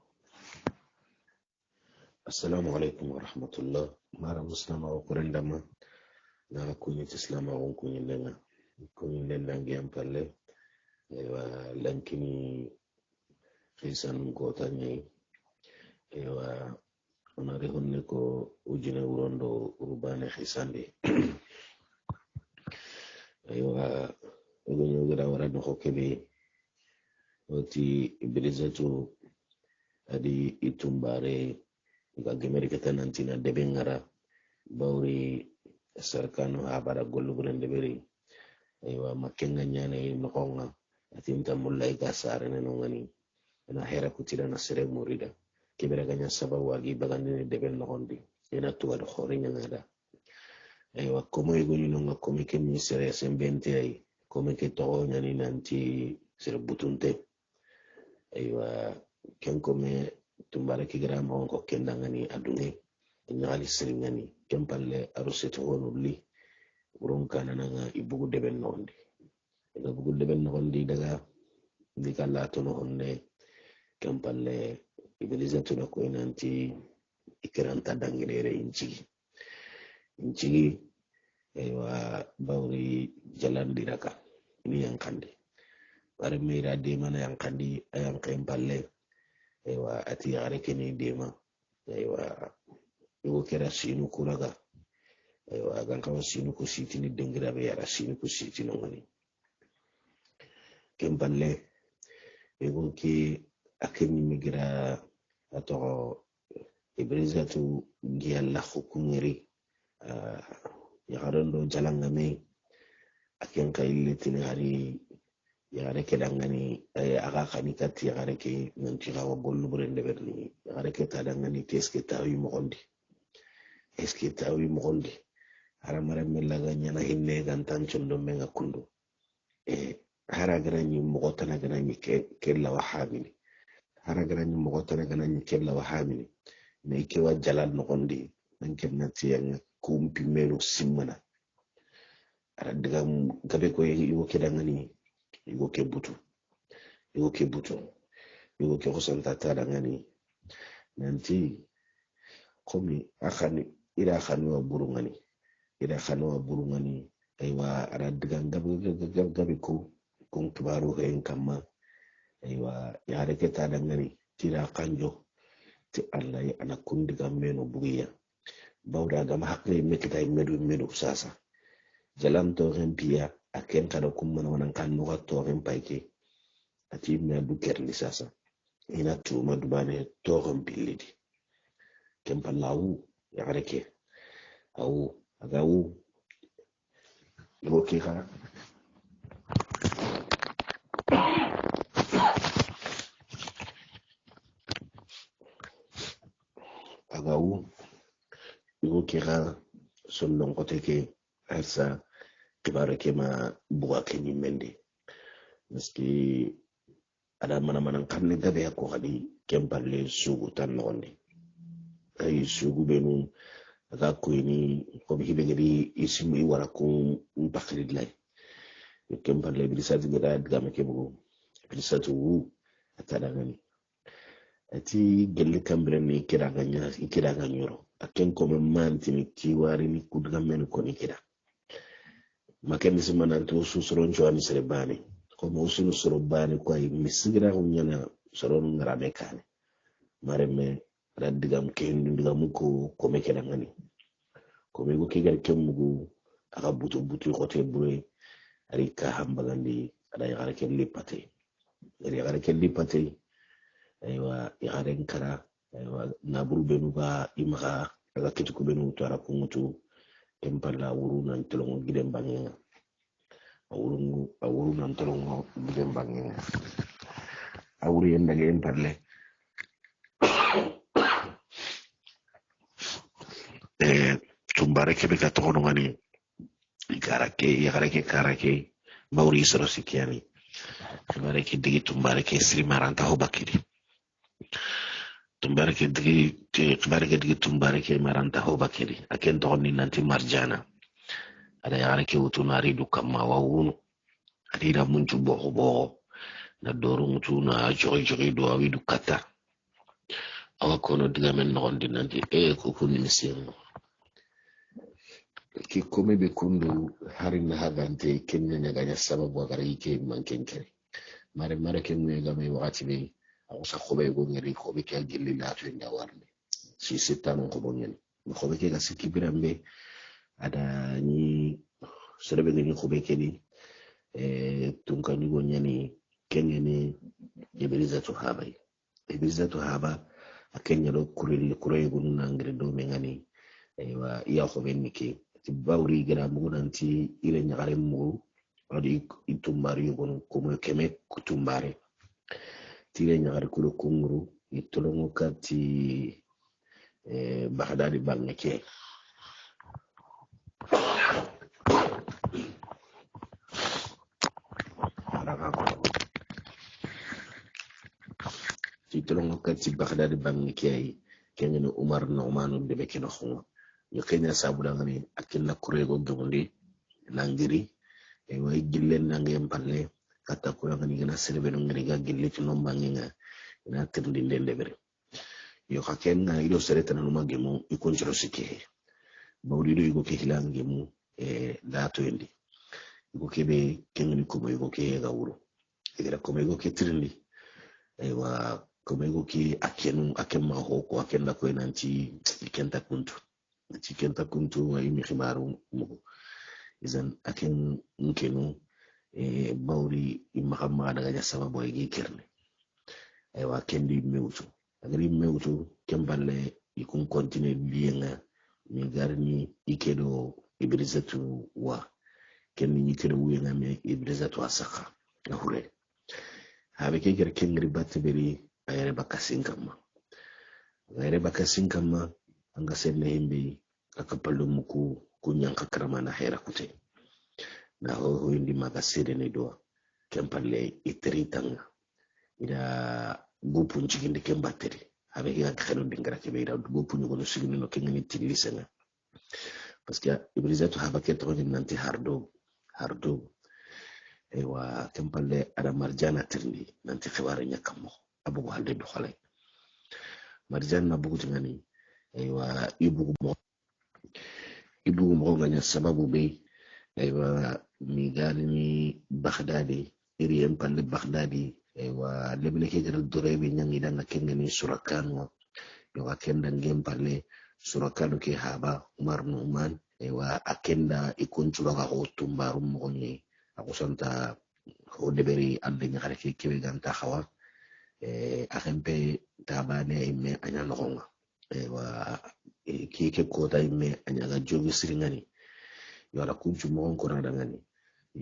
assalamu alaikum wa rahmatullah mara muslima ukranda ma na kunyi islama on kunyi lenga kunyi lenga ngiyam palle ewa lankini khisan ko tanye ewa onare honne ko ujine urondo urbane khisande ewa egonyo gara wara no kebe oti ibrizatu adi itumbare ga gemeri ketanantina debengara bawri sarkano abara gollu burende beri aywa makenga nyane nokonga atinta mullay ga sare no ngani na hera kutira na sere murida kibera ganya sababu wagi bagande deben nokondi ina tuwa do khori nyangada aywa komo yegoni no ngakomi ke ministere sembente ay komi ke to nyani nanti sere butunte aywa ken kome tumbare kigira mo ko kendangani adunge nyaali siringani kempalle arusete wonulli uron kanana nga ibugu deben nondi daga bugu deben nondi daga dikalla tono onne kempalle ibilizatu na ko nanti ikiranta dangirere inchigi aywa bawri jalandiraka ini yankandi bare mira de mana yankandi ayan kempalle aywa ati yare keni dema aywa yugo kera sinu kulaga aywa gankawa sinu ku sitini dengira be yara sinu ku sitino ngani kempalle yugo ki akeni migira ato ibrizatu giyalla khukungeri yagarondo jalangame aken kaylitini hari yagare ke dangani aga khani kati yagare ke nanti gawa bollu burende berni yagare ke tadangani teske tawi mogondi hara mara melaga nyana hinne gantan chondo menga kundu hara garanyi mogotana garanyi kella wahamini hara garanyi mogotana garanyi kella wahamini me ke wa jalal nogondi nanken nati yang kumpi melu simmana ara diga gabe ko yigo ke dangani yigo ke butu yigo ke khosanta tadangani nanti komi akhani ira khanwa burungani aywa ara diga gabe ko kun kibaru hen kama aywa yare ke tadangani tira kanjo ti Allah ya ana kundiga meno bugiya bawda gama hakle mekita medu sasa jalan to rempiya aken kada kumman wanan kan no to rempaike ati me du kerli sasa ina tuma dubane to rempilidi kempallawu ya reke au agawu yoki ha agawu yoki ha sollon koteke asa kibare kema buga kenyi mendi meski ada mana kanne gabe ko hadi kempalle sugu tan nondi ay sugu benu aga ko ni ko bi hibegedi ismi wala ko bakri lay kempalle bi sati gada gama kebugo bi satu atada ngani ati gelle kambre ni kira ganyoro aken ko manti ni kiwari ni kudga men ko ni kira maken simana to susuron joani serebani ko mo usunu sorobani ko ay misigira ko nyana soron ngarabe kane mareme raddigam kendu digam ko mekena ngani ko me go kegal kemugo aka butu khote bure ari ka hambagandi ada yagara ken lipate aywa yagaren kara aywa naburu benu ba imaga aga kituko benu to ara kungutu empalla wuru nan tolongo gidem bangenga awuru nan tolongo gidem bangenga awuru yendage empalle tumbare kebe ka tokono ngani yagarake karake mawri soro sikiani tumbare ke digi tumbare ke sri maranta ho bakiri tumbare ke maranta ho bakiri aken to ni nanti marjana ada yagarake utunari du kama wawunu adira munchu boho na doru mutu na jogi do awi du kata awakono diga men nondi nanti ko kunni misino ki kome be kundu harin na hagante kenya nyaganya sababu agara ike mankenkere mare kemwe game wakati be awsa khobe go ngeri khobe ke gilli la to nda warne si setano ko bonyen khobe ke ga sikki birambe ada ni serebe ni khobe ke ni tunka ni go nyani kenya ni ibrizatu haba akenya do kurel go nuna ngre do me ngani aywa iya khobe ni ke bawri gana mugunanti ile nyagare mu adi itumbari yogon komo keme kutumbare tile nyagare kulo kunguru itolongo kati bahadari bangeke ti tolongo kati baghdad bangi kay kengene umar nu'manu de be kino khuma yo kenya sabula ngani akilla kurego gondi nangiri e way gillen nangem palle kata ko ngani gina serbe no ngiri ga gille ci non banginga na tirli ndende bere yo kakenga ido sereta na numa gemu ikonjero sike mawlido yugo ke hilange mu dato endi yugo kebe kengni ko yugo ke ga wuro egera ko yugo ke tirli aywa ko yugo ke akemma ho ko akenda ko nanti kenta kuntu wa imi khimaru mu izan aken nkenu bawri imma daga ja sababu ay kerne aywa kendi mewtu agri mewtu kemballe ikun continue lienga mi garni ikedo ibrizatu wa kenni nyikedo wienga mi ibrizatu asaka na hure habe ke ger kengri batberi ayre bakasin kama anga senne himbe akapallu muku kunyanka karama na hera kute na ho indi maga sede ne do kempalle iteritanga ida gupu njigindi kembateri habe ke khano dingara ke beira gupu nyugo no sigini no kengni tilisena parce que ibrizatu haba ke to nanti hardo ewa kempalle ada marjana tirni nanti khibare nyakamo abu halde do khale marjana bugu tingani ewa ibugu mo nganya sababu be ewa mi galini baghdadi iri empalle baghdadi ewa lebne ke jara dorebi nyangi danga kengani surakano yo akenda ngempalle surakano ke haba umar nu'man ewa akenda ikunchulo ga otumbaru mo nyi akusanta ho deberi ande nyakare ke kebe ganta khawa akhempe tabane imme anya nokonga ewa kike kota imme anya ga jogi siringani yo ala kunchu mo ko ngani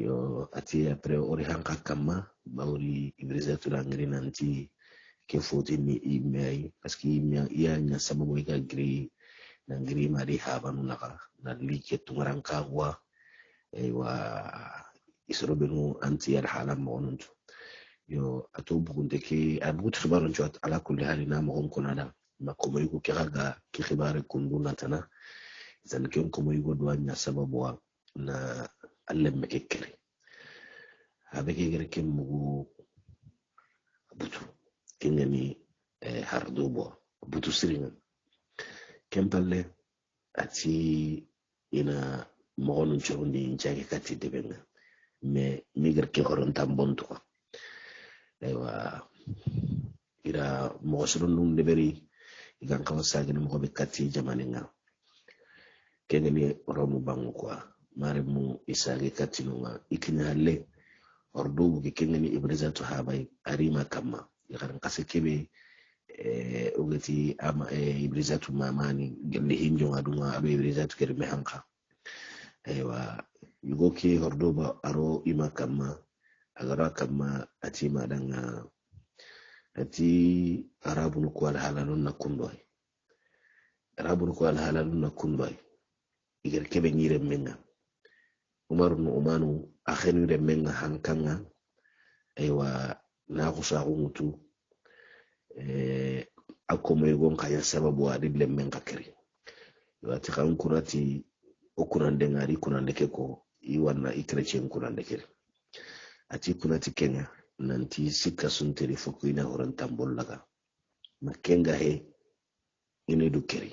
yo ati après ori hanka kama bawri ibrizatu langri nanti ke foti ni imme parce que imme ya nya sababu ga gri nangri mari habanu naka na like tungaranka wa ewa isrobenu anti al halam monuntu yo ato bugunde ke abutu khibaru jot ala kulli halina mo ko nada makko yugo kiraga ki khibare kunduna tana zan ken ko yugo do anya sababu wa na allem mekekere habe ke gere ken mugo butu kengani hardubo butu siringa kempalle ati ina mogonun chorundi njage kati debenga me migar ke horon tambonto aywa ira mogosoron num deberi igan kawa sagene mo be kati jamaninga kengani romu bangu kwa mare mu isage kati nunga ikina le ordu ke kengani ibrizatu habai arima kama yaran kasekebe ugati ama ibrizatu mamani gelle hinjo aduma abe ibrizatu kerme hanka aywa yugo ke hordoba aro ima kama agara kama ati madanga ati arabun ko al halalun nakundoi iger kebe nyire menga umar no umanu akhenu de menga hankanga aywa na kusa umutu akomo yugo kaya sababu adille menga keri wati kan kurati okurande ngari kunande keko iwana ikrechen kunande keri ati kunati kenya nanti sika sunteri foko ina horan tambol laga makenga he ine dukeri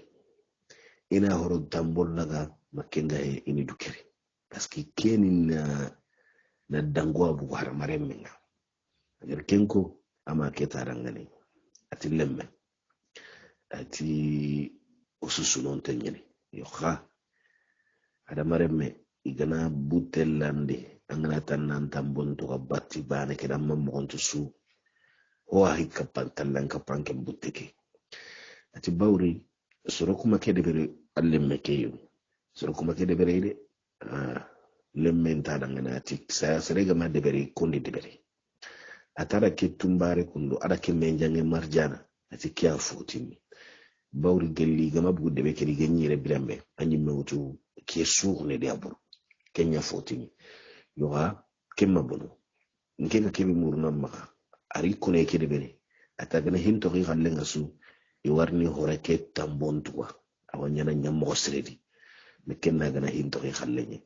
ina horan tambol laga makenga he ine dukeri paski keni na dangwa bu har maremmenga agar kenko ama ketarangani ati lemme ati ususu non tenyeni yo kha ada maremme igana butellande angana tannan tambon to batti bane ke dam mo on to su o ha hikka pantallan ka panke butteke ati bawri soro kuma ke de bere allemme ke yo soro kuma ke de bere ide lemmen ta dangana ati sa serega ma de bere kondi de bere atara ke tumbare kundo ada ke menjange marjana ati kya futini bawri gelli gama bu de be ke ganyire birambe anyi mewtu ke suune de abur kenya futini yoga kemma bono nkenga kebe muruna maka ari kone ke de bere atagana hinto ki khallenga su iwarni horeke tambontuwa awanyana nyammo sredi mekenna gana hinto ki khallenye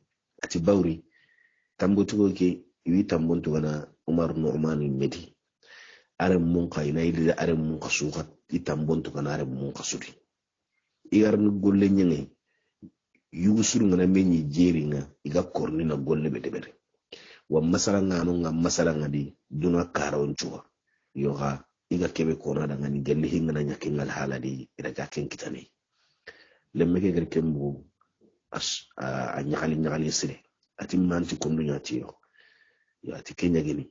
ati bawri tambotugo ke iwi tambontuwa na Umar Nu'man Medi are mun ka ina ili are mun ka suka itambontuwa na are mun ka sudi igarni golle nyenge yugusuru ngana menyi jeri nga iga korni na golle bedebere wa masala ngano nga masala ngadi duna karon chuwa yoga iga kebe kona da ngani gelli hingana nyake ngal haladi ida jaken kitane lemme ke gerke mbu a nyakali sire ati manti kondu nyati yo ati kenya gini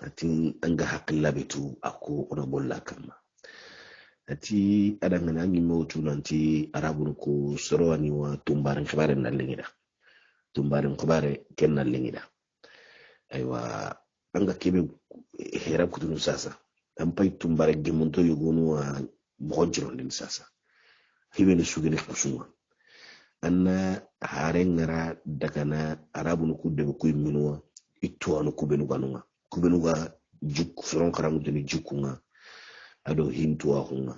ati anga hakilla betu ako ona bolla kama ati adangana ngi motu nanti arabun ko sorowani wa tumbarin khibare na lingida tumbarin khibare ken na lingida aywa anga kebe hera kutunu sasa ampai tumbare gemonto yugunu wa bonjiro din sasa hibe ne sugene kusuma anna hare ngara dagana arabun ku de ku minuwa ittuano kubenuga juk soron karamu de jukunga ado hintuwa hunga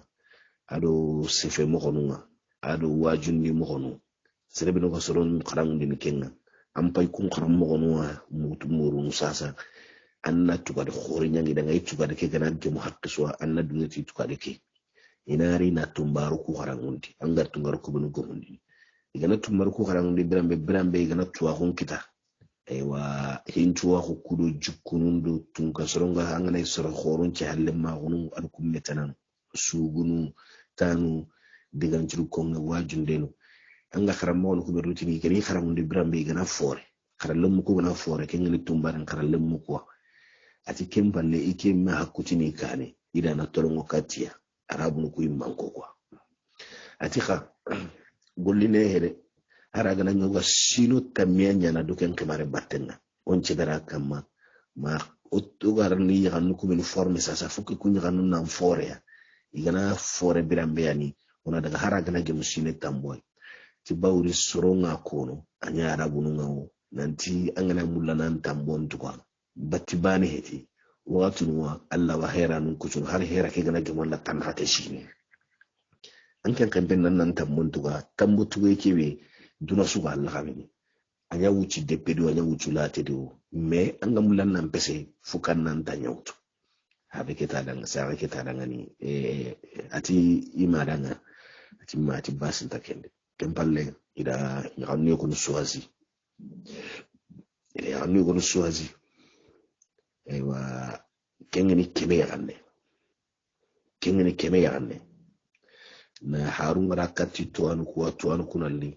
ado sefe mokonunga ado wajundi mokonu serebe no soron karamu de kenga ampai kun karam mokonunga mutu muru sasa anna tuka de khori nyangi daga tuka de ke gana de muhaqqiswa anna dunati tuka de ke inari na tumbaru ku karangundi angar tungaru ku benu gomundi igana tumbaru ku karangundi birambe igana tuwa hun kita aywa hintuwa ku kudo jukunundu tunka soronga hangana isoro khorun ci halle ma gunu alkum metanan sugunu tanu digantiru konga wajundenu anga kharam mo ko berutini keni kharamundi birambe igana fore kharallum ko gana fore kengeli tumbaran kharallum ko ati kempalle ike ma hakutini kane ida na tolongo katia arabu ku immanko kwa ati kha golline hele haraga na nyoga sino tamia nyana duken kemare battenga on cedara kama ma otugar ni yanu ku men forme sasa fukki ku nyanu na fore ya igana fore birambe yani ona daga haraga na gemu sine tamboy ti bawri soronga kono anya arabu ngawo nanti angana mulla nan tambon tukwa batibani heti watu nuwa Allah wa hera nun kucun har hera ke gana gemon la tan hata shine an kan kan ben nan tambon tuga tambo tuga yake be duna su ga Allah kamini anya wuci de pedo anya wuci la te do me an ga mulan nan pese fukan nan ta nyautu habe ke ta dan sa ke ta dan ni ati imadanga ati mati basin ta kende kempalle ida nyanyo ko suwazi ida nyanyo ko suwazi aywa kengeni keme yagande na harun rakati tuanu kunalli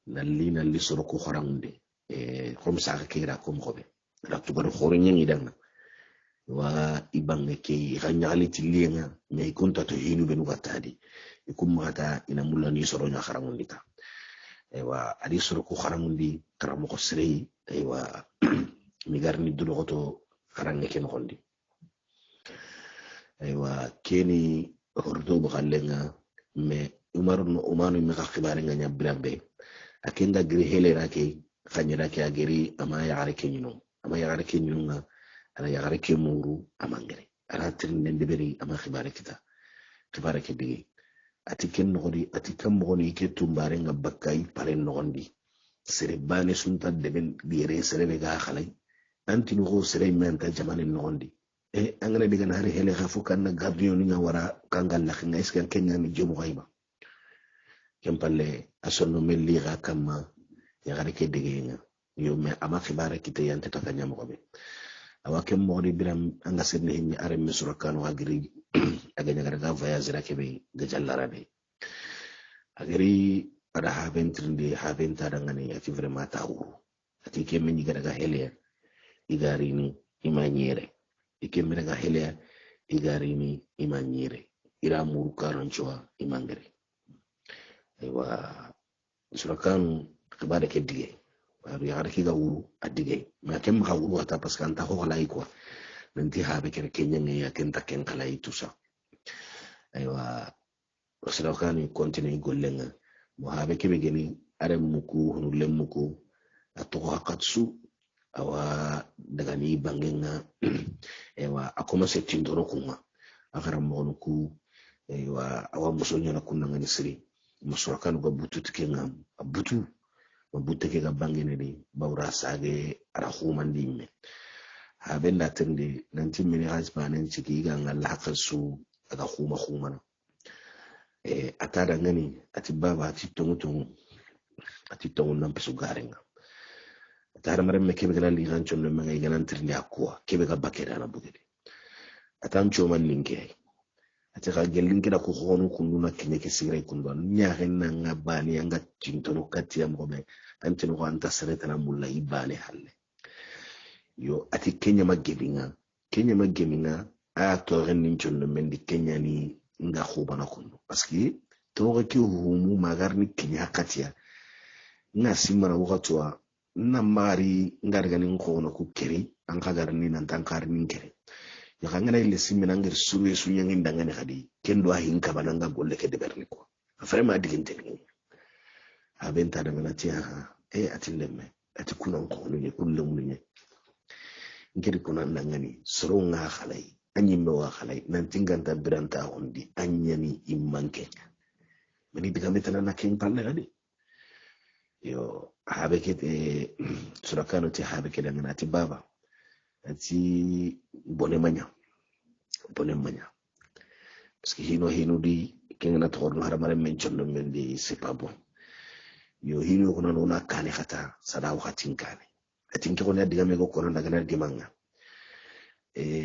nalli soro ko khorangunde comme ça kira comme khobe la tubar khorenye ngidanga wa ibange ke ganyali tilenga me kunta to hinu benu gatadi ikum mata ina mulani soro nya kharangundita aywa adi soro ko kharangundi karamo ko srei aywa mi garni dulogoto karange ken gondi aywa keni hordo bu khallenga me umanu mi khibare nga nyabrambe akenga gri helera ke khanyira ke ageri ama yaare kenyino nga ana yaare ke muru amangere ana tirinde ndeberi ama khibare ke digi atiken nogodi atikam mogoni ke tumbare nga bakkai pare nogondi sere bane sunta deben dire sere be ga khalay anti no sere menta jamane nogondi angana diga na hari hele khafu kan gardion nga wara kangal la nga iskan kenya mi jomu ghaiba kempalle asonno melli ga kama ya gari ke dege nga yo me ama khibare kite yante takanya mo be awake modi biram anga sedne himmi are misura kanu agri aganya ga voyage ra kebe ga jallara be agri ada habenta dangane ati vraiment tawu ati ke menyi ga hele igarini imanyere ikembe ga hele igarini imanyere ira muru karonchwa imangere aywa surakanu khibare ke dige waru ya harki ga wuru adige ma kem ga wuru ata parce que anta ho kala ikwa nanti habe ke kenya ne ya kenta ken kala itusa aywa surakanu continue gollenga mo habe ke be geni are muku hunu lemmuku atoko hakatsu awa daga ni bangenga ewa akoma se tindoro kuma akara mo ku wa awa musonya na kunna ngani siri musura kanu ga butu tikenga abutu mabutte ke ga bangene di bawra sage ara khumandi me haben da tende nanti mini hasbanen ciki ga ngalla hakasu aga khuma na atada ngani ati baba ati tongu nan pesu garenga atara mare me kebe gala ligan chondo me ngai ganan tirni akwa kebe ga bakera na bugede atan choman ninge ati ga gelin kida ko khonu kunduna kinye ke sigre kundo nya henna ngabani anga tintono kati ya mgobe antino ko anta sereta na mulla ibane halle yo ati kenya mageminga a to renin chondo mendi kenya ni nga khubana kundo parce to ki humu magarni kenya katia nga simana wakatwa na mari ngarga ni ngono ku keri an kagar ni nan tankar ni keri ya kangana ile simina ngir suwe sunya nginda ngane khadi kendo ahin ka bananga golle ke de berni ko vraiment diginte ni abenta da ngana tia atillemme ati kunan ko ni kullum ni ngir kunan ngani soro nga khalai anyi me wa khalai nan tinganta biranta hondi anyani immanke mani diga metana na ken palle gadi yo habe kete surakano ti habe kede ngana ti baba ati bone manya parce que hino di kengana to no haramare men chondo men di c'est pas bon yo hino ko non na kane khata sada wakati kane atin ko ne diga me ko kono daga na dimanga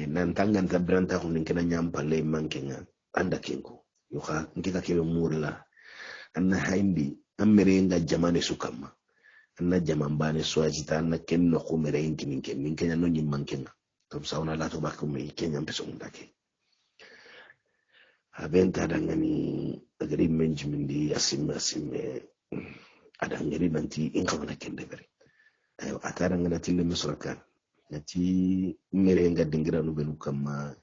nan tangan ta branta ko nin kena nyam palle mankenga anda kenko yo kha ngika kebe murla anna haindi amere nga jamane sukama anna jaman bane swajita anna kenno ko mere ingin nin kenya no nyim mankenga to sauna la to bakko me kenya mpeso ndake abenta dangani agri menjimindi asimme adangari nanti inkabana kende bere ayo atara ngana tille misrakan nati mere nga dingira no benu kama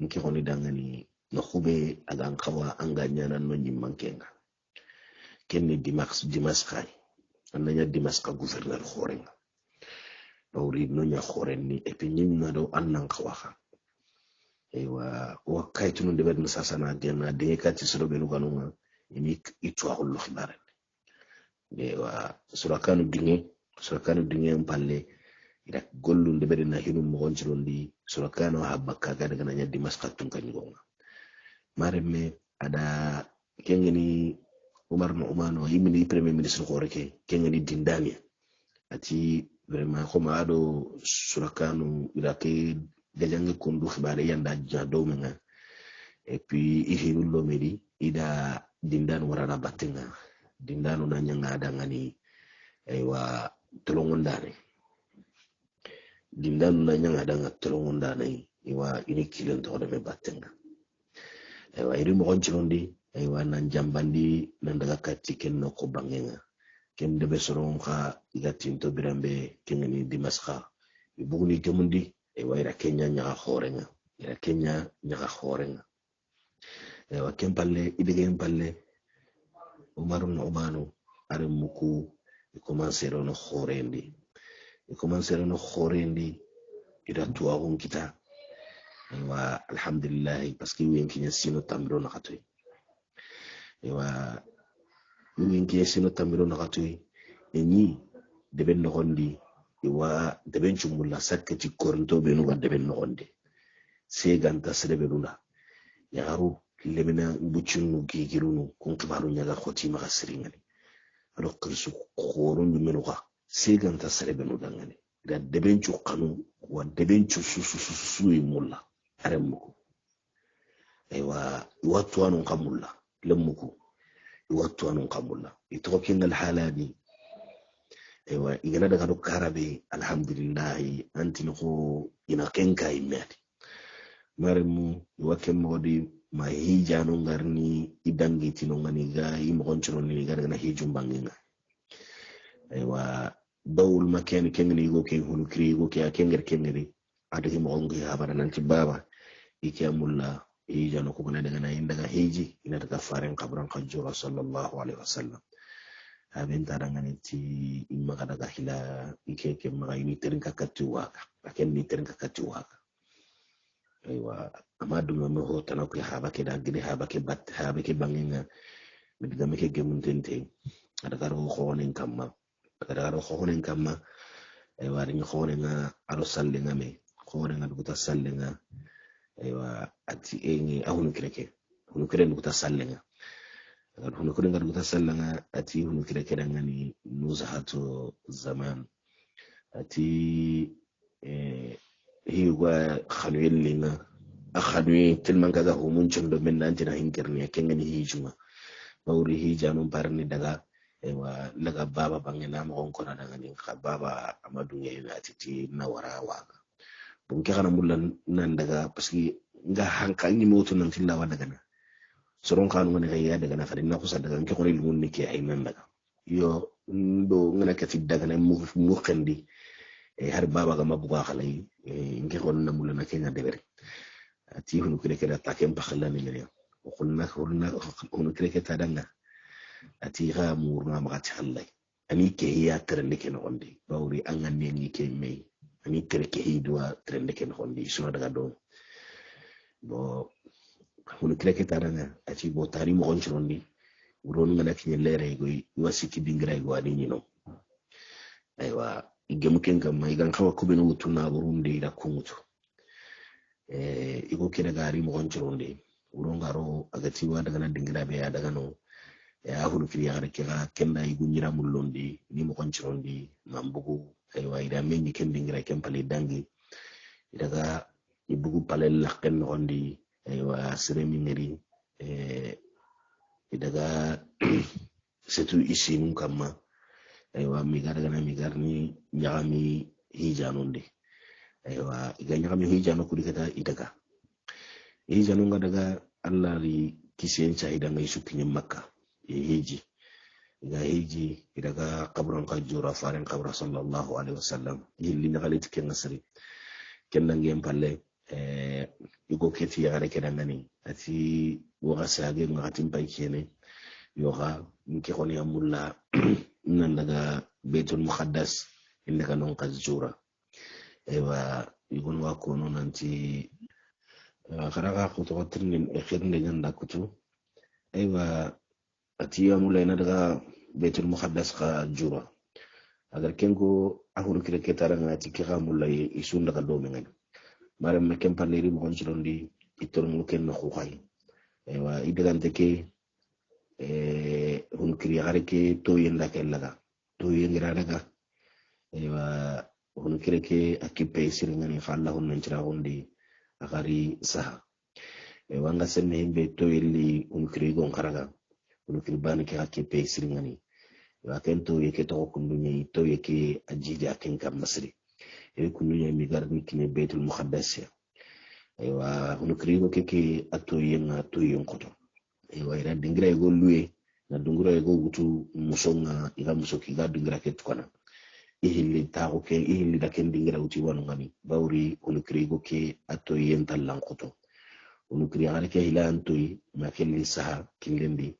nki honi dangani no khube agan kawa anganya nan no nyim mankenga kenni dimas khay ananya dimas ka gouverneur khorenga bawri no nya khorenni e puis nyinna do annan kawaha ewa wakaitu no debet musasana gena de kati soro benu kanuma ini itwa hullo khibare ewa surakanu dinge mpalle ida gollu debet na hinu mo gonchirondi surakanu habaka ga daga nya dimas katun kangonga maremme ada kengeni Umar no umano yimini premier ministre khoreke kengeni dindani ati vraiment comme ado surakanu irake gajange kundu khibare yanda jado menga et puis ihinu lomedi ida dindan warana batenga dindanu na nyanga dangani aywa tolongondane dindanu na nyanga danga tolongondane iwa unikilen to de batenga aywa iri mo gonchirondi aywa nan jambandi nan daga katiken no ko bangenga ken de besoron kha igatinto birambe kengeni dimaska ibuguni kemundi aywa ira kenya nya khorenga aywa kempalle idegen palle Umar no umano are muku commencer no khorendi ida tuwa on kita aywa alhamdulillah parce que wen kinya sino tamro na khatoy aywa wen kinya sino tamro na khatoy enyi deben no gondi iwa deben chumulla sakkati korinto benu ga deben no gonde seganta serebelula yaru lemina buccinu gigirunu kun kibaru nyaga khoti ma siringani alo kirsu khorun menuga seganta serebenu dangani da deben chu kanu wa deben chu su mulla aremuko aywa watu anu kamulla lemuko watu anu kamulla ito kingal halani aywa igana daga do karabe alhamdulillah antino ko ina kenka imati maremu wakem modi ma hijano ngarni idangi tino ngani ga imogonchiro ni garga na hijum banginga aywa dawul makeni kengni go ke hunu kri go ke kenger kengri adagi mo ngi habara nanti baba ike mulla hijano ko na daga na indaga hiji ina daga faren qabran qajura sallallahu alaihi wasallam abin tarangani ti imma kada ga hila ike ke ma ini terin kakati waka aken ni terin kakati waka aywa amadu no ho tanako haba ke da gidi haba ke bat haba ke banginga bidiga me ke gemuntente adaga ro khonen kamma adaga ro khonen kamma aywa ni khonenga aro sallenga me khonenga duta sallenga aywa ati engi ahunu kireke hunu kire duta sallenga hunu kire duta sallenga ati hunu kire ngani nuzahatu zaman ati hiwa khanwel linga akhadwi tilman kaga humun chundo men nantina hinkirni kengani hijuma bawri hijanum parni daga ewa laga baba bangena mo on kona daga ni baba amadu ngey atiti nawara waga bum ke xana mulan nan daga parce que nga hanka ni motu nan tilla wa daga na soron kanu ngene ya daga na fari na ko sa daga ke xoni mun ni ke ay nan daga yo ndo ngana ka ti daga na mu xendi har baba ga mabuga xalay ngi xon na mulan ke nga debere ati hunu kire kira takem pakhalla ni ngene وقلنا هنا كده تادنا أتيها مورنا ما تحلي أني كهيا ترندك نقولي باوري أنغني أني كمي أني كركهي دوا ترندك نقولي شنو ده قدوم bo هنا كده تادنا أتي بو تاري مغنشروني ورون منك نلري يقول واسيتي بينغرا يقول أني نو أيوة يجمعين كم يجان خوا كوبينو تونا بروندي لا كومتو يقول كده غاري مغنشروني urongaro agati wa daga na dingira be ya daga no ya hulu kiri ya reke ga kenda igunyira mulondi ni mo konchirondi mambugu aywa ida mengi ken dingira ken pale dangi daga ibugu pale lakken ondi aywa siremi ngeri daga setu isi mun kama aywa mi daga na mi garni nyami hijanondi aywa iga nyami hijano kudikata idaga hijano nga daga Allah ri kisiyen idan ngai sukinye makka hiji ga hiji daga qabran qajura faran qabra sallallahu alaihi wasallam yilli na galit ken nasri ken ngem palle yugo keti ya gare kedan ngani ati waga sage ngatin pai kene yoga nke khoni amulla nan daga baitul muqaddas inda non qajura ewa yugon wa kono nanti karaga kutu watrinin ekhirne nyanda kutu aywa atiya mulaina daga baitul muqaddas ka jura agar kengo ahuru kire ketaranga ati kira mulai isun daga do mengen maram mekem paleri mo konchirondi itor mu ken no khay aywa idagante ke hun kiri hareke to yenda kellaga to yengira daga aywa hun kire ke akipe sirngani fallahu nan tira hondi akari saha wanga semme himbe to yelli unkiri gon karaga unkiri bani ke hakke pe siringani wa kento yake to kundunya to yake ajija ken kam masri kundunya mi garni kine baitul muqaddas wa unkiri go keke ato yenga to yonkoto wa ira dingira go luwe na dungura go gutu musonga iga musoki ga dingira ke tukana ihilli taako ke ihilli da ken dingira uti wanu ngani bawri unkiri go ke ato yental lankoto unkiri hare ke hilan toy ma kelli saha killendi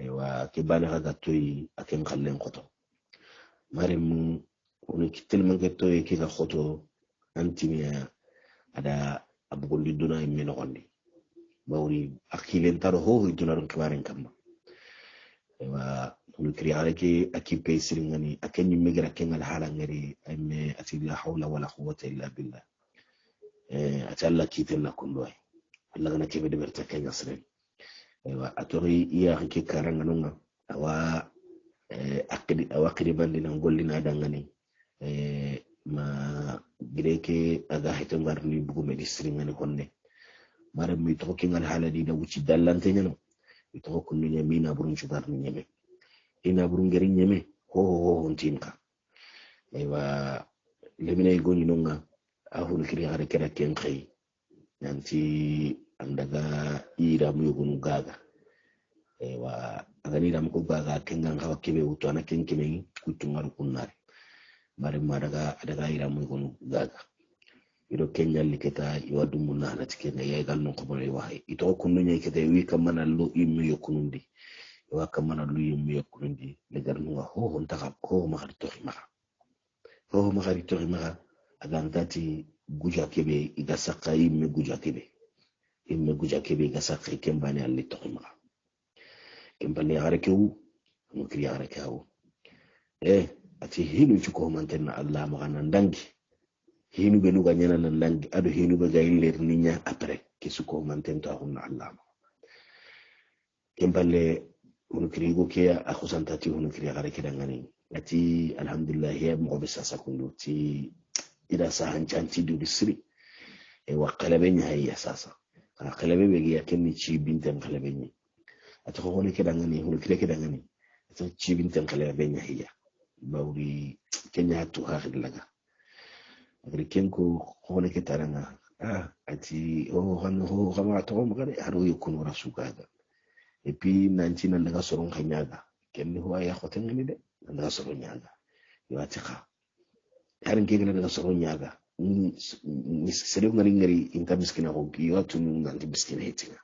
wa ke bana haga toy aken khallen koto marem unik telman ke toy ke ga khoto antimiya ada abugondi duna imme no gondi bawri akilen taro ho dunarun kibaren kamma wa unikiri hare ke akipe siringani aken yimme gara ken al hala ngari imme ati la hawla wala quwwata illa billah atalla kitella kundoy Allah gana kebe de berta kenya sren aywa atori iya ke karanga nunga awa akidi bandi na golli na dangani ma gireke aga hito ngarni bugu medistri ngani konne mare mi to kingal haladi da wuci dallante nyano mi to kunni nyami na burun chugar ni nyame ina burun geri nyame ho ontinka aywa lemina igoni nunga ahul kiri hare kera ken khay nanti andaga ira mu yugunu gaga wa agani ram ko gaga kengan hawa kebe utana kenkeme kutungaru kunnare mare madaga adaga ira mu yugunu gaga ido kenya liketa iwadu munna na tikena ya galno ko bone wahay ito kunnu nyai kete wi kamana lu imu yokunundi wa kamana lu imu yokunundi le garnu ho honta ko ma harito khima ho ma harito khima agantati guja kebe iga sakka imme guja kebe iga sakka kembani alli tokima kembani yagarekewu mukri yagarekewu ati hinu chuko mantenna Allah magana ndangi hinu be nuga nyana na ndangi ado hinu be ga iller ninya apre kisuko mantento hunna Allah kembale mukri go ke akhusantati mukri yagareke dangani ati alhamdulillah ya mo be sasa kundu ti ida sahan canti du disri wa qalabenya hayya sasa qalabe be ya kenni ci binten qalabenya ati ko ne ke dangani mukri ke dangani ati ci binten qalabenya hayya bawri kenya tu akhir laga agri kenko khone ke taranga ati ho kama to mo gare haru yakun rasuka ga et puis nanti nan daga soron kanyaga kenni huwa ya khoten ni de daga soron nyaga yo atika harin ke gina daga soron nyaga ni sere ngari inta miskina ko yo tunu nganti miskina hetinga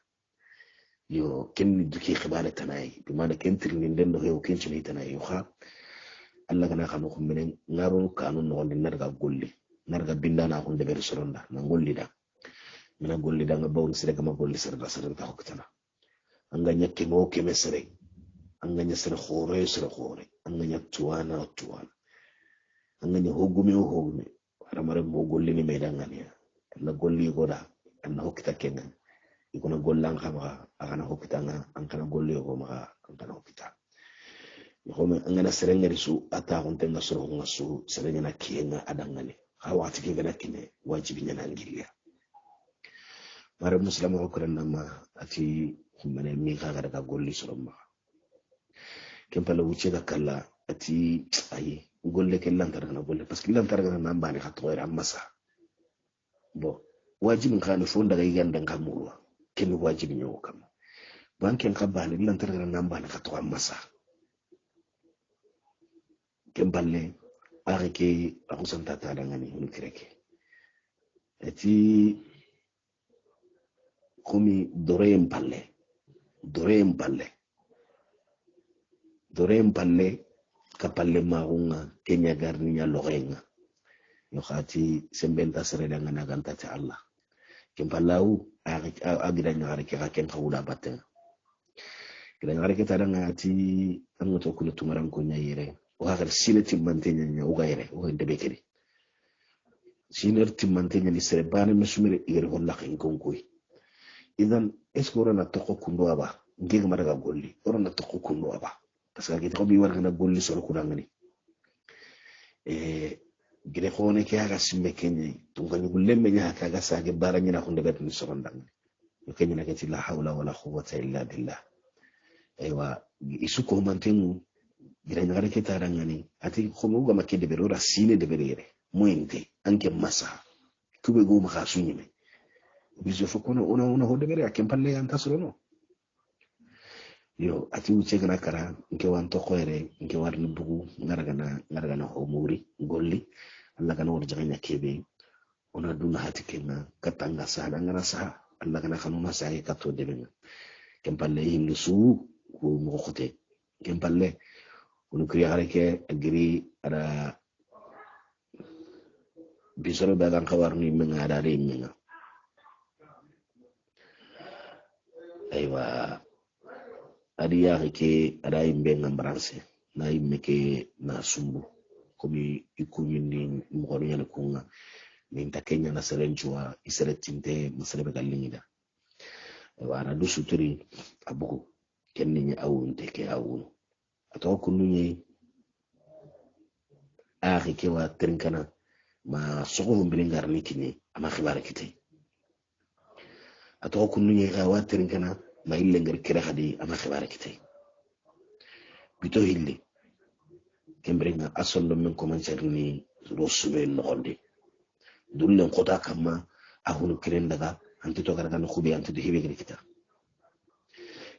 yo kenni duki khibala tanai bi mana kentir ni den do yo kenci ni tanai yo kha Allah kana kanu ko menen ngaro kanu no wonde narga bindana ko de ber soronda na golli da mina golli da nga bawri sere kama golli sere da sere ta hokutana anga nyakke mo ke mesere anga nya sere khore anga nya tuwana anga nya hogume ara mare mo golli ni medanga ni na golli goda anna hokita kenga ikona gollan kama akana hokitanga ankana golli ko ma ankana hokita yome angana serengari su ata honte ngasoro ngasu serengana kienga adangane hawati kigana kine wajibi nyana ngiriya mare muslima ko nama ati mane mi kaga daga golli soroma kempala wuce da kala ati ayi golle ke lantar kana golle parce que lantar kana nambani khatto era masa bo wajibin khani fo daga yiganda ngamurwa ken wajibi nyawo kam banken khabani lantar kana nambani khatto masa kemballe arike akusanta tadangani unikireke eti komi dorem palle kapalle maunga kenya garninya lorenga yo khati sembenta sere dangana ganta ta Allah kemballau agiranya arike kaken kawuda batten kira arike tadanga ati amoto kulu tumaran ko nyayire wagar sinati mantenya nya ugaire o ndebe kedi sinerti mantenya ni sere bana mesumire igere holla khin konkoi idan eskora na toko kundo aba ngega madaga golli ora na toko kundo aba parce que gite ko bi warga na golli solo kudangani gide khone ke aga simme kenyi tungani gullemme nya kaga sage baranya na hunde bet ni sorondang yo kenyi na keti la hawla wala quwwata illa billah aywa isuko mantengu gira ngare ke tarangani ati khomo ga makide be ora sine de berere mointe anke masa kube go ma khasuni me bizo fokono una hode bere akem palle anta solo yo ati uche gana kara nke wanto khoere nke warni bugu ngaragana ho muri golli alla kana wor jaganya kebe ona duna hati kenna katanga sada ngara sa alla kana kanuna sa e katto debenga kem palle hindu su ko mo khote kem palle onu kriya hareke agiri ada bisoro bagan kawarni menga ada menga aywa adi hareke ada imbe ngambranse na imeke na sumbu komi ikunyindi mugonu yana kunga minta kenya na serenchua iseretinte maserebe galingida aywa na du suturi abugo kenni awunte ke awunu atau kununye ke wa trinkana ma soko mbilingar nikini ama khibara kite atau kununye wa trinkana ma illengar kira hadi ama khibara kite bito hilli kembringa asondo men commencer ni rosube nondi dullen kota kama ahunu kiren daga anti to garga no khubi anti de hibe kita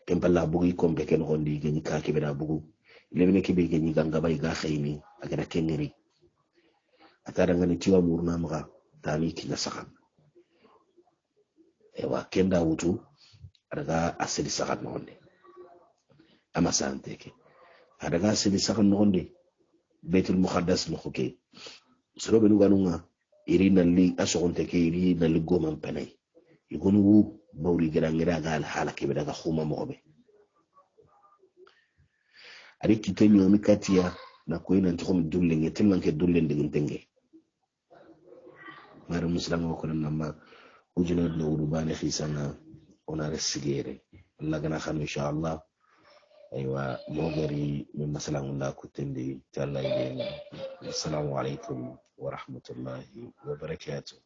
kemballa bugi kombe ken hondi geni ka kibera bugu lebne kibe geni ganga bay ga khayni agara kengeri atara ngani tiwa murna maga tani kina sakan ewa kenda wutu adaga asili sakan nonde ama santeke adaga asili sakan nonde betul muqaddas no khoke soro be luganunga iri nalli asogonte ke iri nalli goman penai igonu wu bawri ngira gal hala ke daga khuma mobe ari kitenyo mi katia na koina ntoko dulle nge timman ke dulle ndingin tenge mara muslimu ko namma ujuna no urubane khisana ona resigere Allah gana kham insha Allah aywa mogari min masalan la kutendi talla assalamu alaikum wa rahmatullahi wa barakatuh